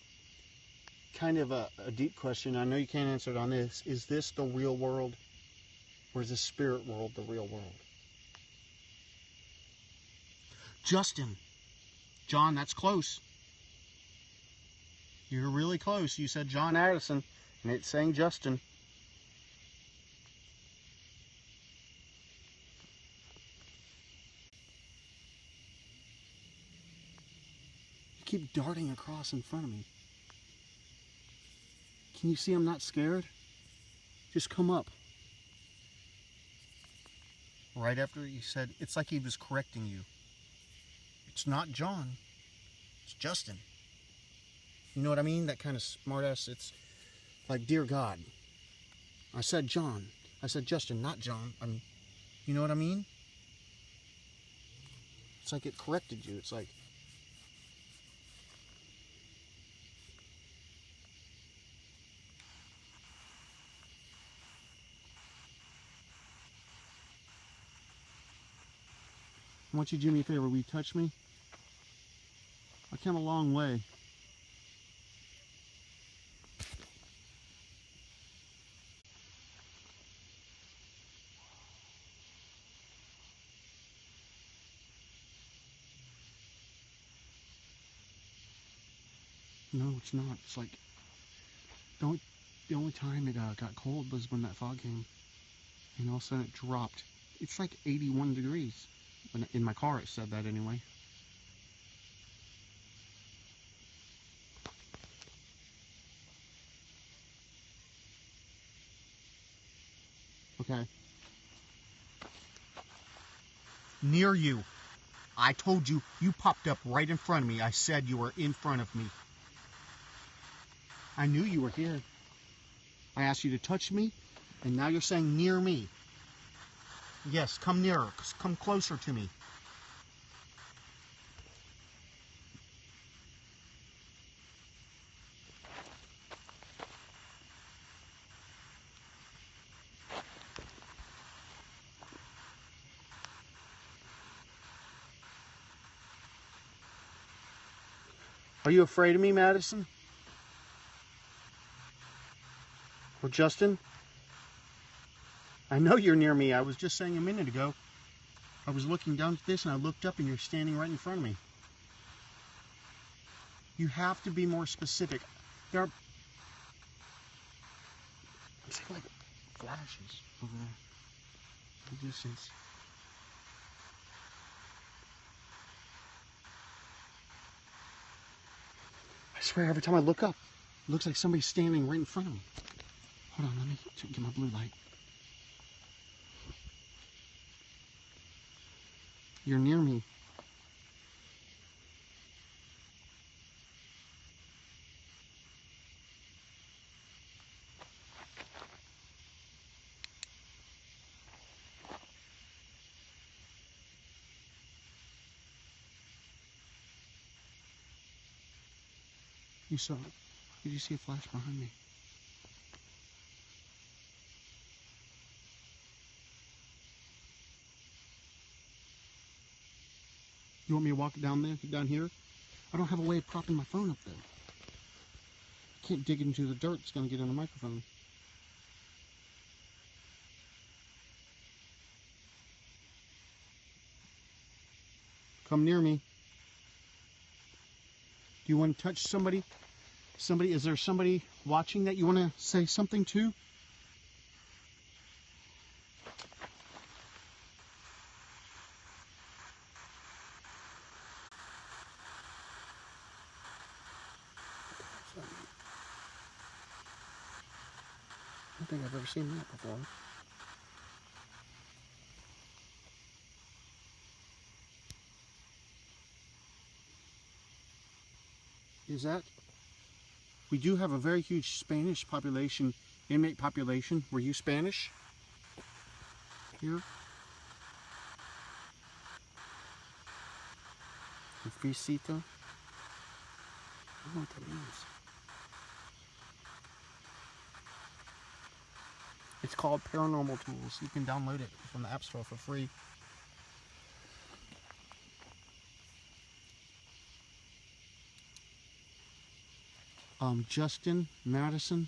kind of a deep question. I know you can't answer it on this. Is this the real world, or is the spirit world the real world? Justin. John, that's close. You're really close. You said John Addison, and it's saying Justin. You keep darting across in front of me. Can you see I'm not scared? Just come up. Right after he said, it's like he was correcting you. It's not John. It's Justin. You know what I mean? That kind of smartass. It's like, dear God. I said John. I said Justin, not John. You know what I mean? It's like it corrected you. It's like, I want you to do me a favor. Will you touch me? I came a long way. No, it's not. It's like, the only time it got cold was when that fog came. And all of a sudden it dropped. It's like 81 degrees. In my car it said that anyway. Okay. Near you. I told you, you popped up right in front of me. I said you were in front of me. I knew you were here. I asked you to touch me, and now you're saying near me. Yes, come nearer. Come closer to me. Are you afraid of me, Madison? Well, Justin, I know you're near me. I was just saying a minute ago, I was looking down at this and I looked up and you're standing right in front of me. You have to be more specific. There are... I see like flashes over there in the distance. I swear every time I look up, it looks like somebody's standing right in front of me. Hold on, let me get my blue light. You're near me. You saw it. Did you see a flash behind me? You want me to walk down there, down here? I don't have a way of propping my phone up there. I can't dig into the dirt. It's going to get in the microphone. Come near me. Do you want to touch somebody? Is there somebody watching that you want to say something to? I don't think I've ever seen that before. Is that? We do have a very huge Spanish population, inmate population. Were you Spanish? Here? Visita? I don't know what that means. It's called Paranormal Tools. You can download it from the App Store for free. Justin, Madison.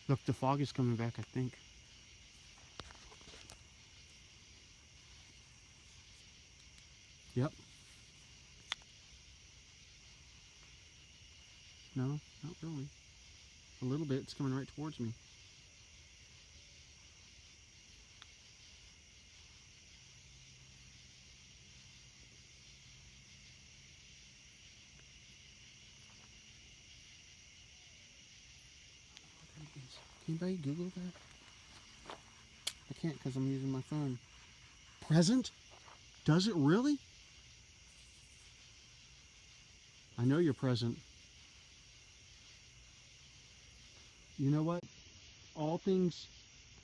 Look, the fog is coming back, I think. Yep. No, not really. A little bit. It's coming right towards me. Can anybody Google that? I can't because I'm using my phone. Present? Does it really? I know you're present. You know what? All things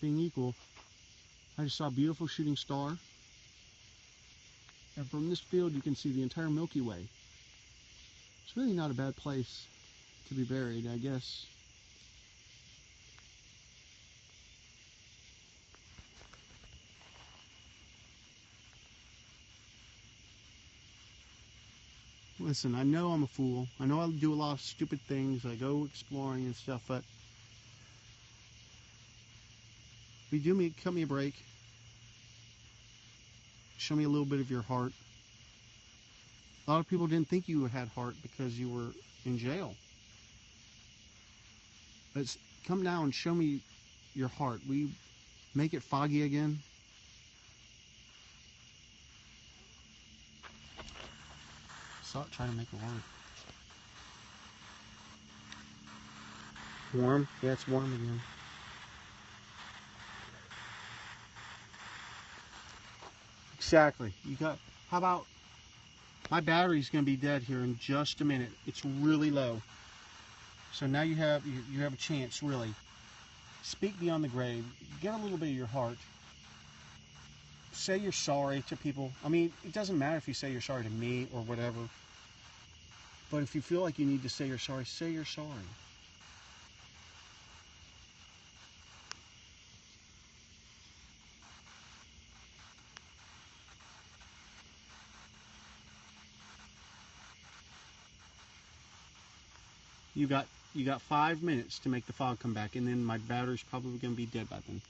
being equal, I just saw a beautiful shooting star. And from this field you can see the entire Milky Way. It's really not a bad place to be buried, I guess. Listen, I know I'm a fool. I know I do a lot of stupid things. I go exploring and stuff, but if you cut me a break, show me a little bit of your heart. A lot of people didn't think you had heart because you were in jail. But come now and show me your heart. Will you make it foggy again? Saw it trying to make it work. Warm? Yeah, it's warm again. Exactly. How about, my battery's going to be dead here in just a minute. It's really low. So now you have a chance, really. Speak beyond the grave. Get a little bit of your heart. Say you're sorry to people. I mean, it doesn't matter if you say you're sorry to me or whatever. But if you feel like you need to say you're sorry, say you're sorry. You got You got 5 minutes to make the fog come back, and then my battery's probably going to be dead by then.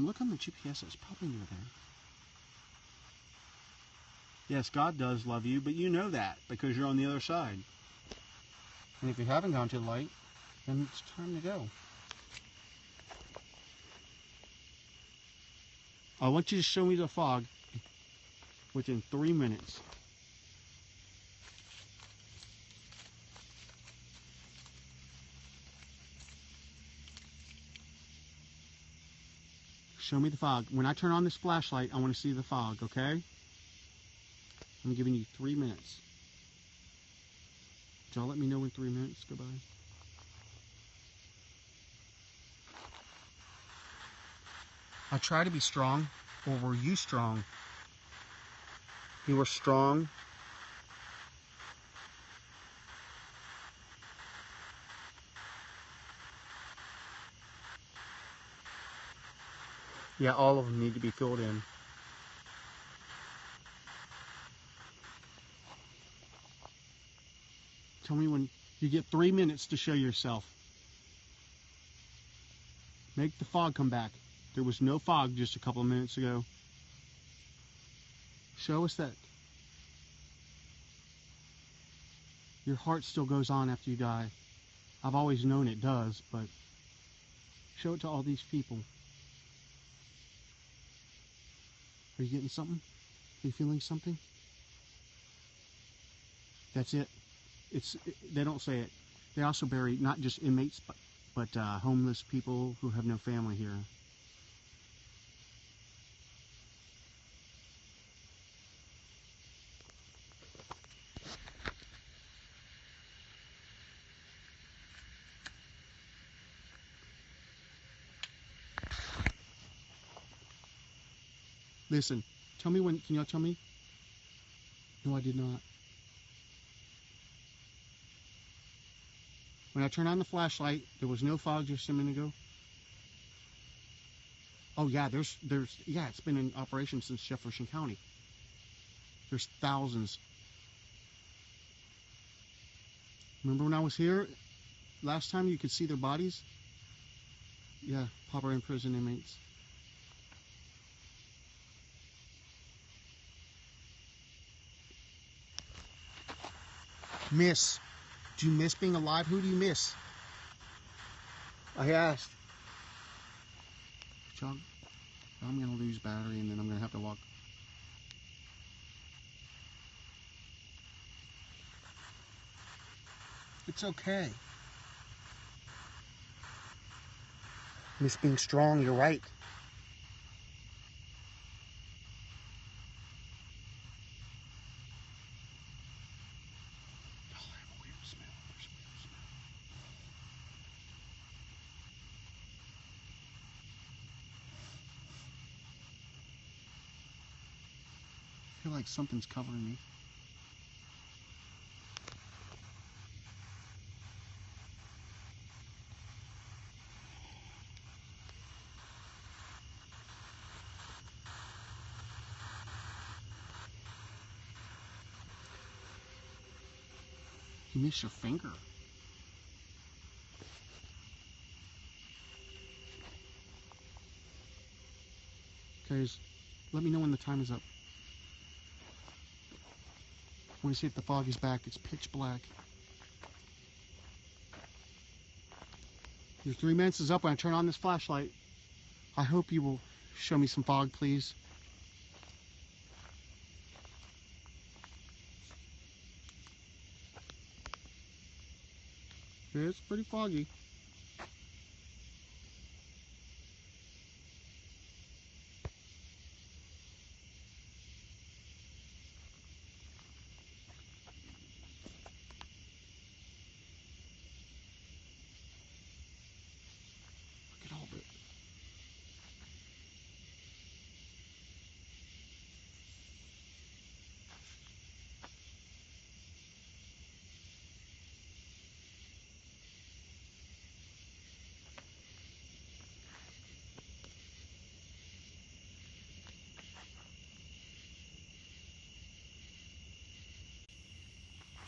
Look on the GPS. It's probably near there. Yes, God does love you, but you know that because you're on the other side. And if you haven't gone to the light, then it's time to go. I want you to show me the fog within 3 minutes. Show me the fog. When I turn on this flashlight, I want to see the fog, okay? I'm giving you 3 minutes. Y'all let me know when 3 minutes go by. I try to be strong, or were you strong? You were strong. Yeah, all of them need to be filled in. Tell me when you get 3 minutes to show yourself. Make the fog come back. There was no fog just a couple of minutes ago. Show us that your heart still goes on after you die. I've always known it does, but show it to all these people. Are you getting something? Are you feeling something? That's it. They don't say it. They also bury not just inmates, but homeless people who have no family here. Listen, tell me when, can y'all tell me? No, I did not. When I turned on the flashlight, there was no fog just a minute ago. Oh yeah, yeah, it's been in operation since Jefferson County. There's thousands. Remember when I was here last time, you could see their bodies? Yeah, pauper and prison inmates. Miss. Do you miss being alive? Who do you miss? I asked. John, I'm going to lose battery and then I'm going to have to walk. It's okay. Miss being strong, you're right. I feel like something's covering me. You miss your finger. Guys, let me know when the time is up. I want to see if the fog is back. It's pitch black. Your 3 minutes is up when I turn on this flashlight. I hope you will show me some fog, please. It's pretty foggy. Look at all of it.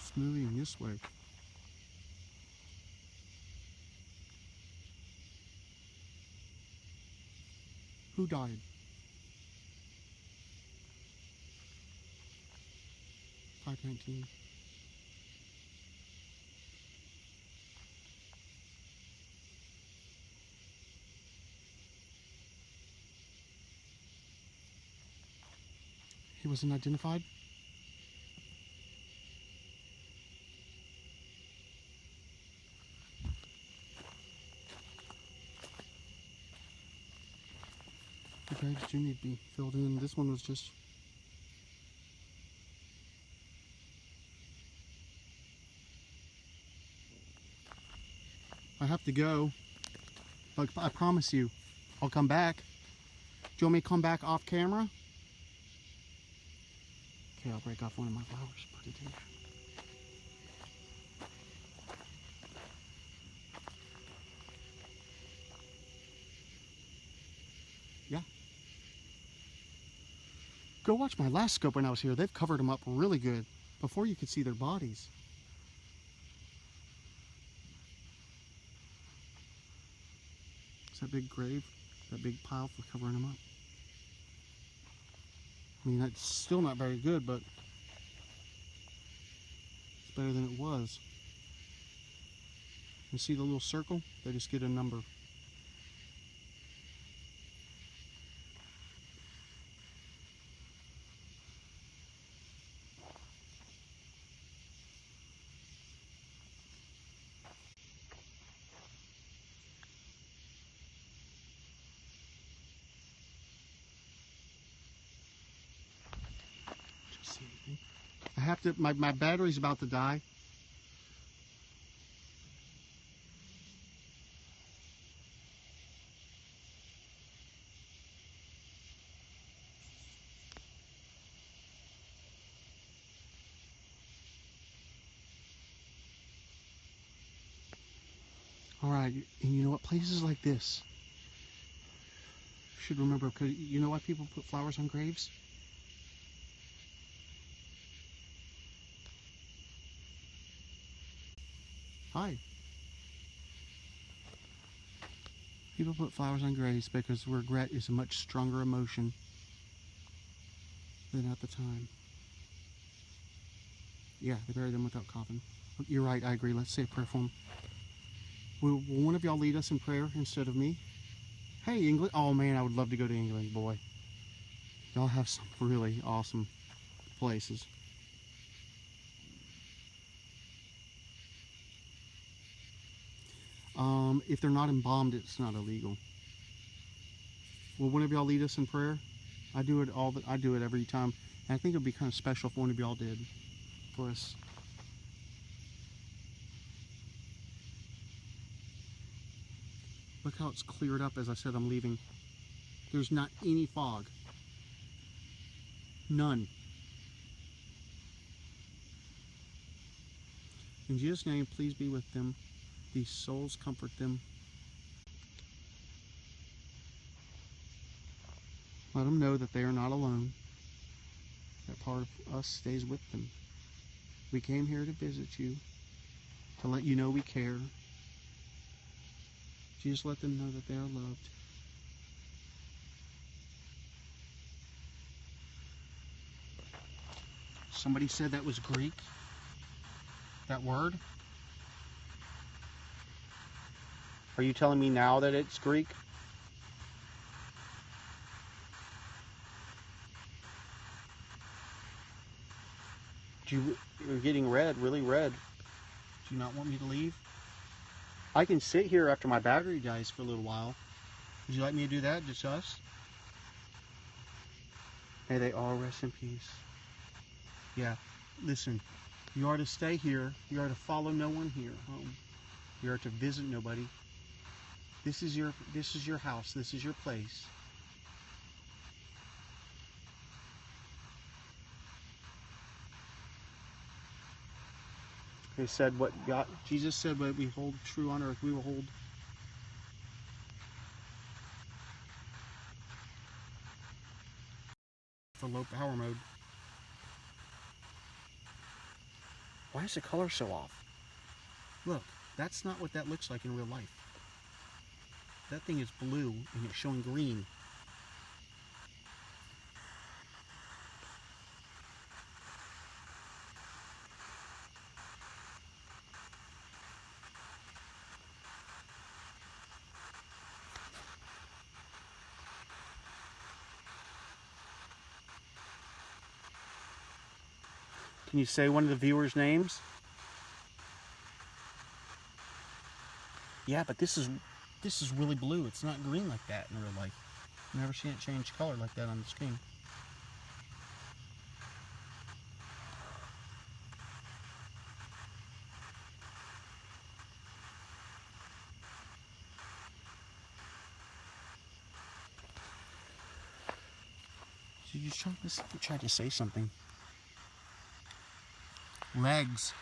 It's moving this way. Who died? 519. He wasn't identified? The graves do need to be filled in. This one was just... I have to go, but I promise you, I'll come back. Do you want me to come back off camera? Okay, I'll break off one of my flowers, put it in. Yeah. Go watch my last scope when I was here. They've covered them up really good before you could see their bodies. Is that big grave, that big pile for covering them up? I mean, that's still not very good, but it's better than it was. You see the little circle? They just get a number. See anything? I have to, my battery's about to die. Alright, and you know what, places like this, you should remember, because you know why people put flowers on graves? Hi. People put flowers on graves because regret is a much stronger emotion than at the time. Yeah, they buried them without coffin. You're right, I agree. Let's say a prayer for them. Will one of y'all lead us in prayer instead of me? Hey, England. Oh man, I would love to go to England, boy. Y'all have some really awesome places. If they're not embalmed, it's not illegal. Will one of y'all lead us in prayer? I do it I do it every time. And I think it would be kind of special if one of y'all did for us. Look how it's cleared up as I said I'm leaving. There's not any fog. None. In Jesus' name, please be with them. These souls, comfort them. Let them know that they are not alone. That part of us stays with them. We came here to visit you, to let you know we care. Just let them know that they are loved. Somebody said that was Greek. That word? Are you telling me now that it's Greek? You're getting red, really red. Do you not want me to leave? I can sit here after my battery dies for a little while. Would you like me to do that, just us? May they all rest in peace. Yeah, listen, you are to stay here. You are to follow no one here home. You are to visit nobody. This is your house. This is your place. They said what Jesus said, what we hold true on earth, we will hold. For low power mode. Why is the color so off? Look, that's not what that looks like in real life. That thing is blue and it's showing green. Can you say one of the viewers' names? Yeah, but this is really blue. It's not green like that in real life. I've never seen it change color like that on the screen. So you tried to say something. Legs.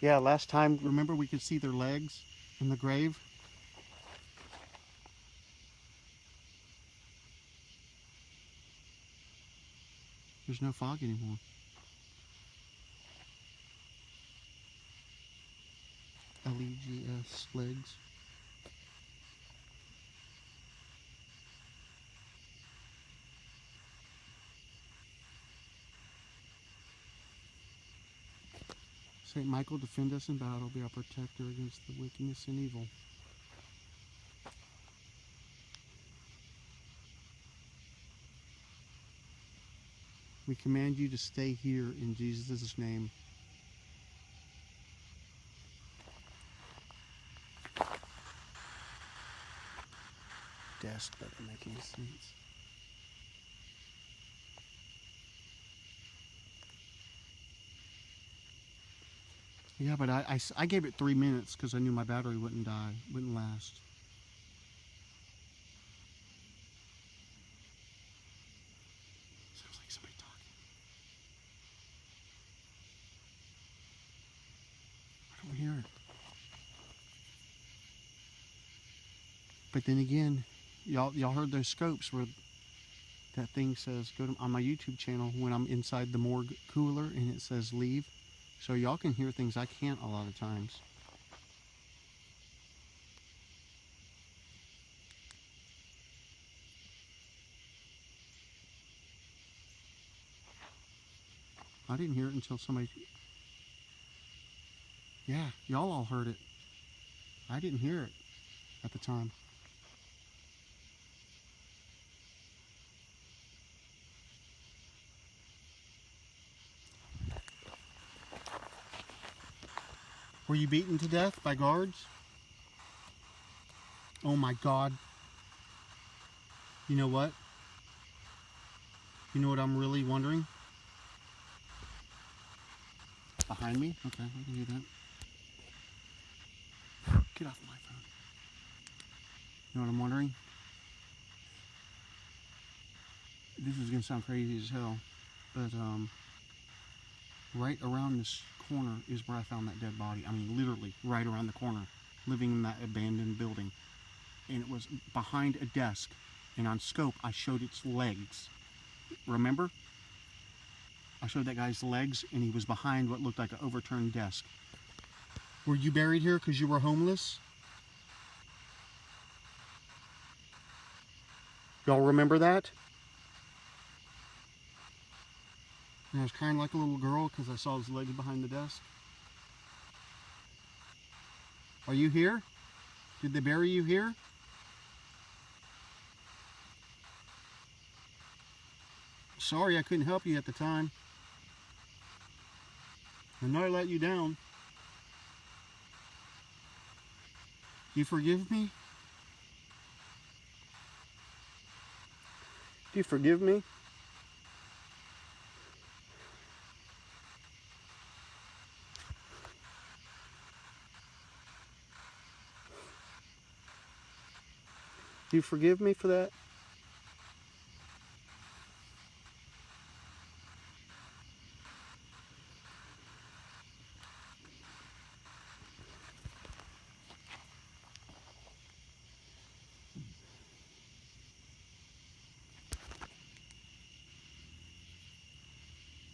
Yeah, last time, remember we could see their legs in the grave? There's no fog anymore. Legs, legs. Saint Michael, defend us in battle, be our protector against the wickedness and evil. We command you to stay here in Jesus' name. Desk doesn't make any sense. Yeah, but I gave it 3 minutes because I knew my battery wouldn't last. Sounds like somebody talking. I don't hear it. But then again, y'all heard those scopes where that thing says, go to on my YouTube channel when I'm inside the morgue cooler and it says leave. So y'all can hear things I can't a lot of times. I didn't hear it until somebody... Yeah, y'all all heard it. I didn't hear it at the time. Were you beaten to death by guards? Oh my God. You know what? You know what I'm really wondering? Behind me? Okay, I can do that. Get off my phone. You know what I'm wondering? This is gonna sound crazy as hell, but right around this corner is where I found that dead body. I mean, literally right around the corner, living in that abandoned building. And it was behind a desk, and on scope I showed its legs. Remember? I showed that guy's legs, and he was behind what looked like an overturned desk. Were you buried here because you were homeless? Y'all remember that? And I was crying like a little girl because I saw his legs behind the desk. Are you here? Did they bury you here? Sorry I couldn't help you at the time. I know I let you down. Do you forgive me? Do you forgive me? Do you forgive me for that?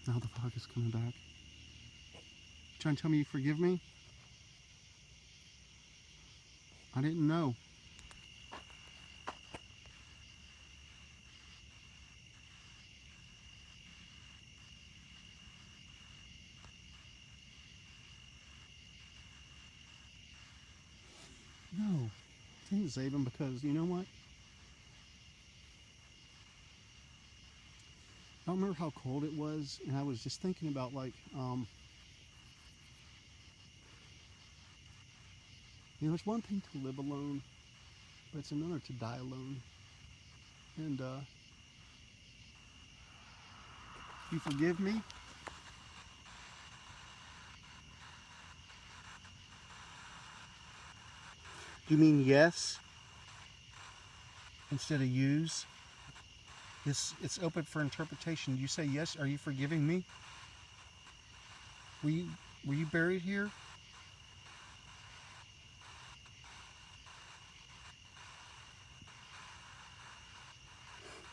Now the fog is coming back. You trying to tell me you forgive me? I didn't know. No, I didn't save him because, you know what? Y'all don't remember how cold it was, and I was just thinking about like, you know, it's one thing to live alone, but it's another to die alone. And you forgive me? You mean yes instead of use? It's open for interpretation. You say yes. Are you forgiving me? Were you buried here?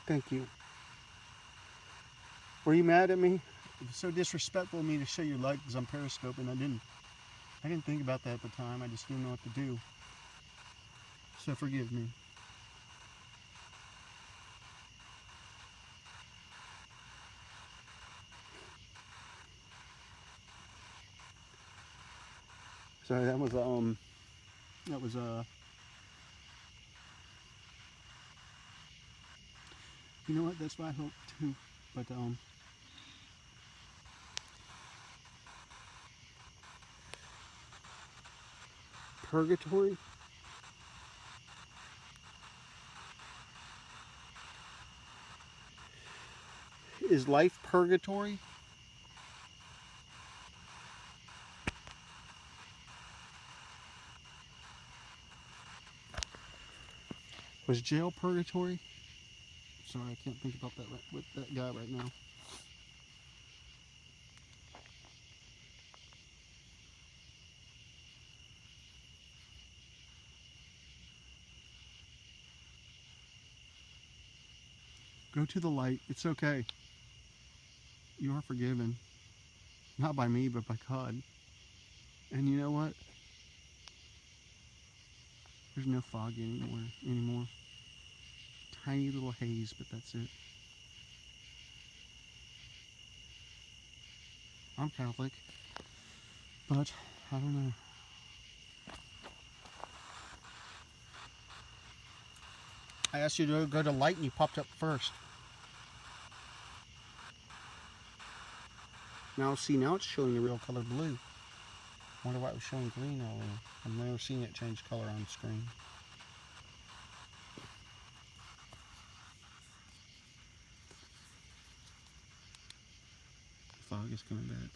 Thank you. Were you mad at me? It was so disrespectful of me to show your light because I'm periscoping. I didn't think about that at the time. I just didn't know what to do. So forgive me. Sorry, that was you know what? That's what I hope too. But purgatory? Is life purgatory? Was jail purgatory? Sorry, I can't think about that with that guy right now. Go to the light. It's okay. You are forgiven. Not by me, but by God. And you know what? There's no fog anymore. Tiny little haze, but that's it. I'm Catholic, but I don't know. I asked you to go to light and you popped up first. Now see, now it's showing the real color blue. I wonder why it was showing green earlier. I've never seen it change color on screen. The fog is coming back.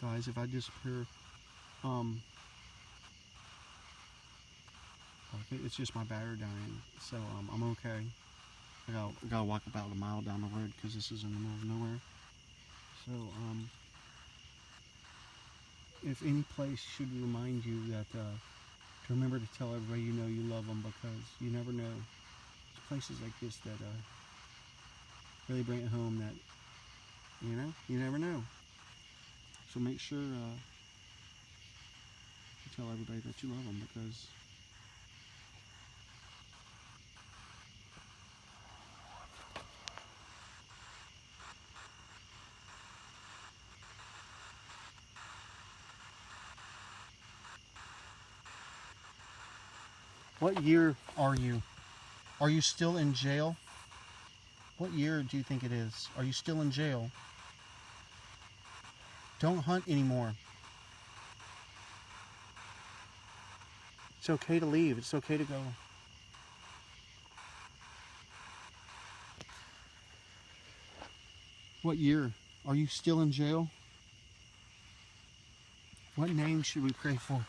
Guys, if I disappear, it's just my battery dying, so I'm okay. I gotta walk about a mile down the road because this is in the middle of nowhere. So if any place should remind you that to remember to tell everybody you know you love them, because you never know. There's places like this that really bring it home that you never know. So make sure to tell everybody that you love them, because what year are you? Are you still in jail? What year do you think it is? Are you still in jail? Don't hunt anymore. It's okay to leave. It's okay to go. What year? Are you still in jail? What name should we pray for?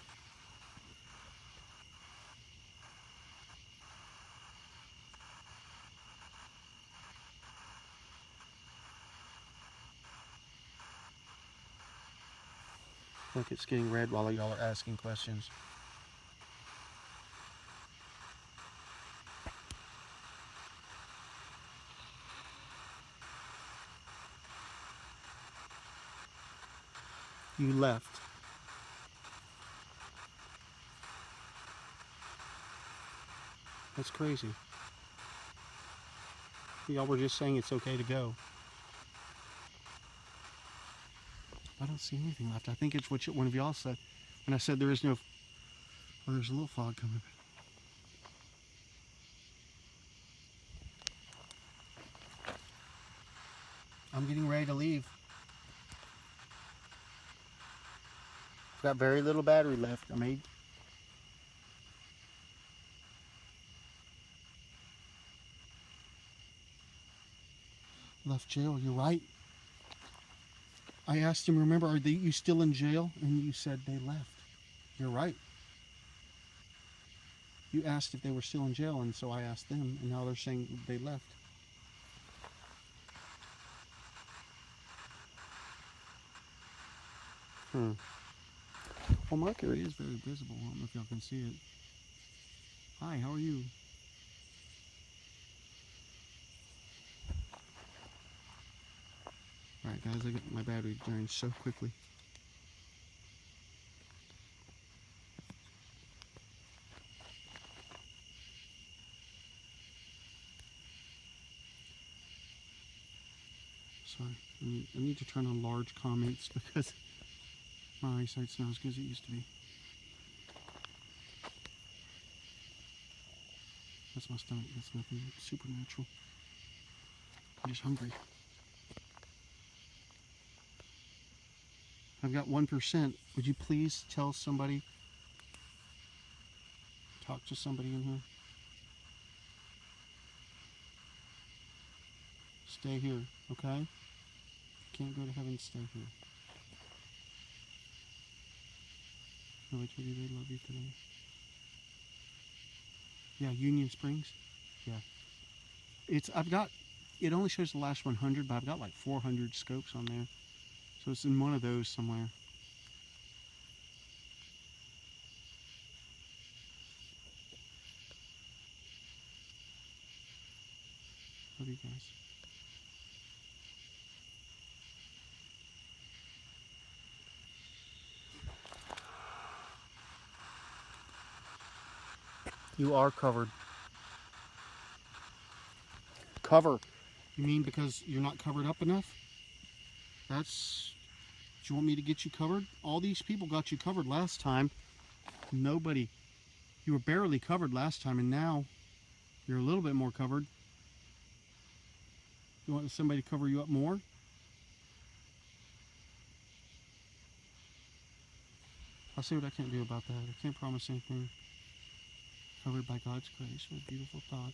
Look, it's getting red while y'all are asking questions. You left. That's crazy. Y'all were just saying it's okay to go. I don't see anything left. I think it's what one of y'all said. When I said there is no... Oh, there's a little fog coming. I'm getting ready to leave. I've got very little battery left. I made... Left jail, you're right. I asked him, remember, are you still in jail? And you said they left. You're right. You asked if they were still in jail, and so I asked them, and now they're saying they left. Well, Mercury is very visible. I don't know if y'all can see it. Hi, how are you? Alright guys, I got my battery drained so quickly. Sorry, I need to turn on large comments because my eyesight's not as good as it used to be. That's my stomach, that's nothing supernatural. I'm just hungry. I've got 1%. Would you please tell somebody, talk to somebody in here? Stay here, okay? Can't go to heaven, stay here. No, I told you they love you today. Yeah, Union Springs. Yeah. It only shows the last 100, but I've got like 400 scopes on there. So it's in one of those somewhere. Love you guys. You are covered. Cover. You mean because you're not covered up enough? Do you want me to get you covered? All these people got you covered last time. Nobody. You were barely covered last time, and now you're a little bit more covered. You want somebody to cover you up more? I'll see what I can do about that. I can't promise anything. Covered by God's grace. What a beautiful thought.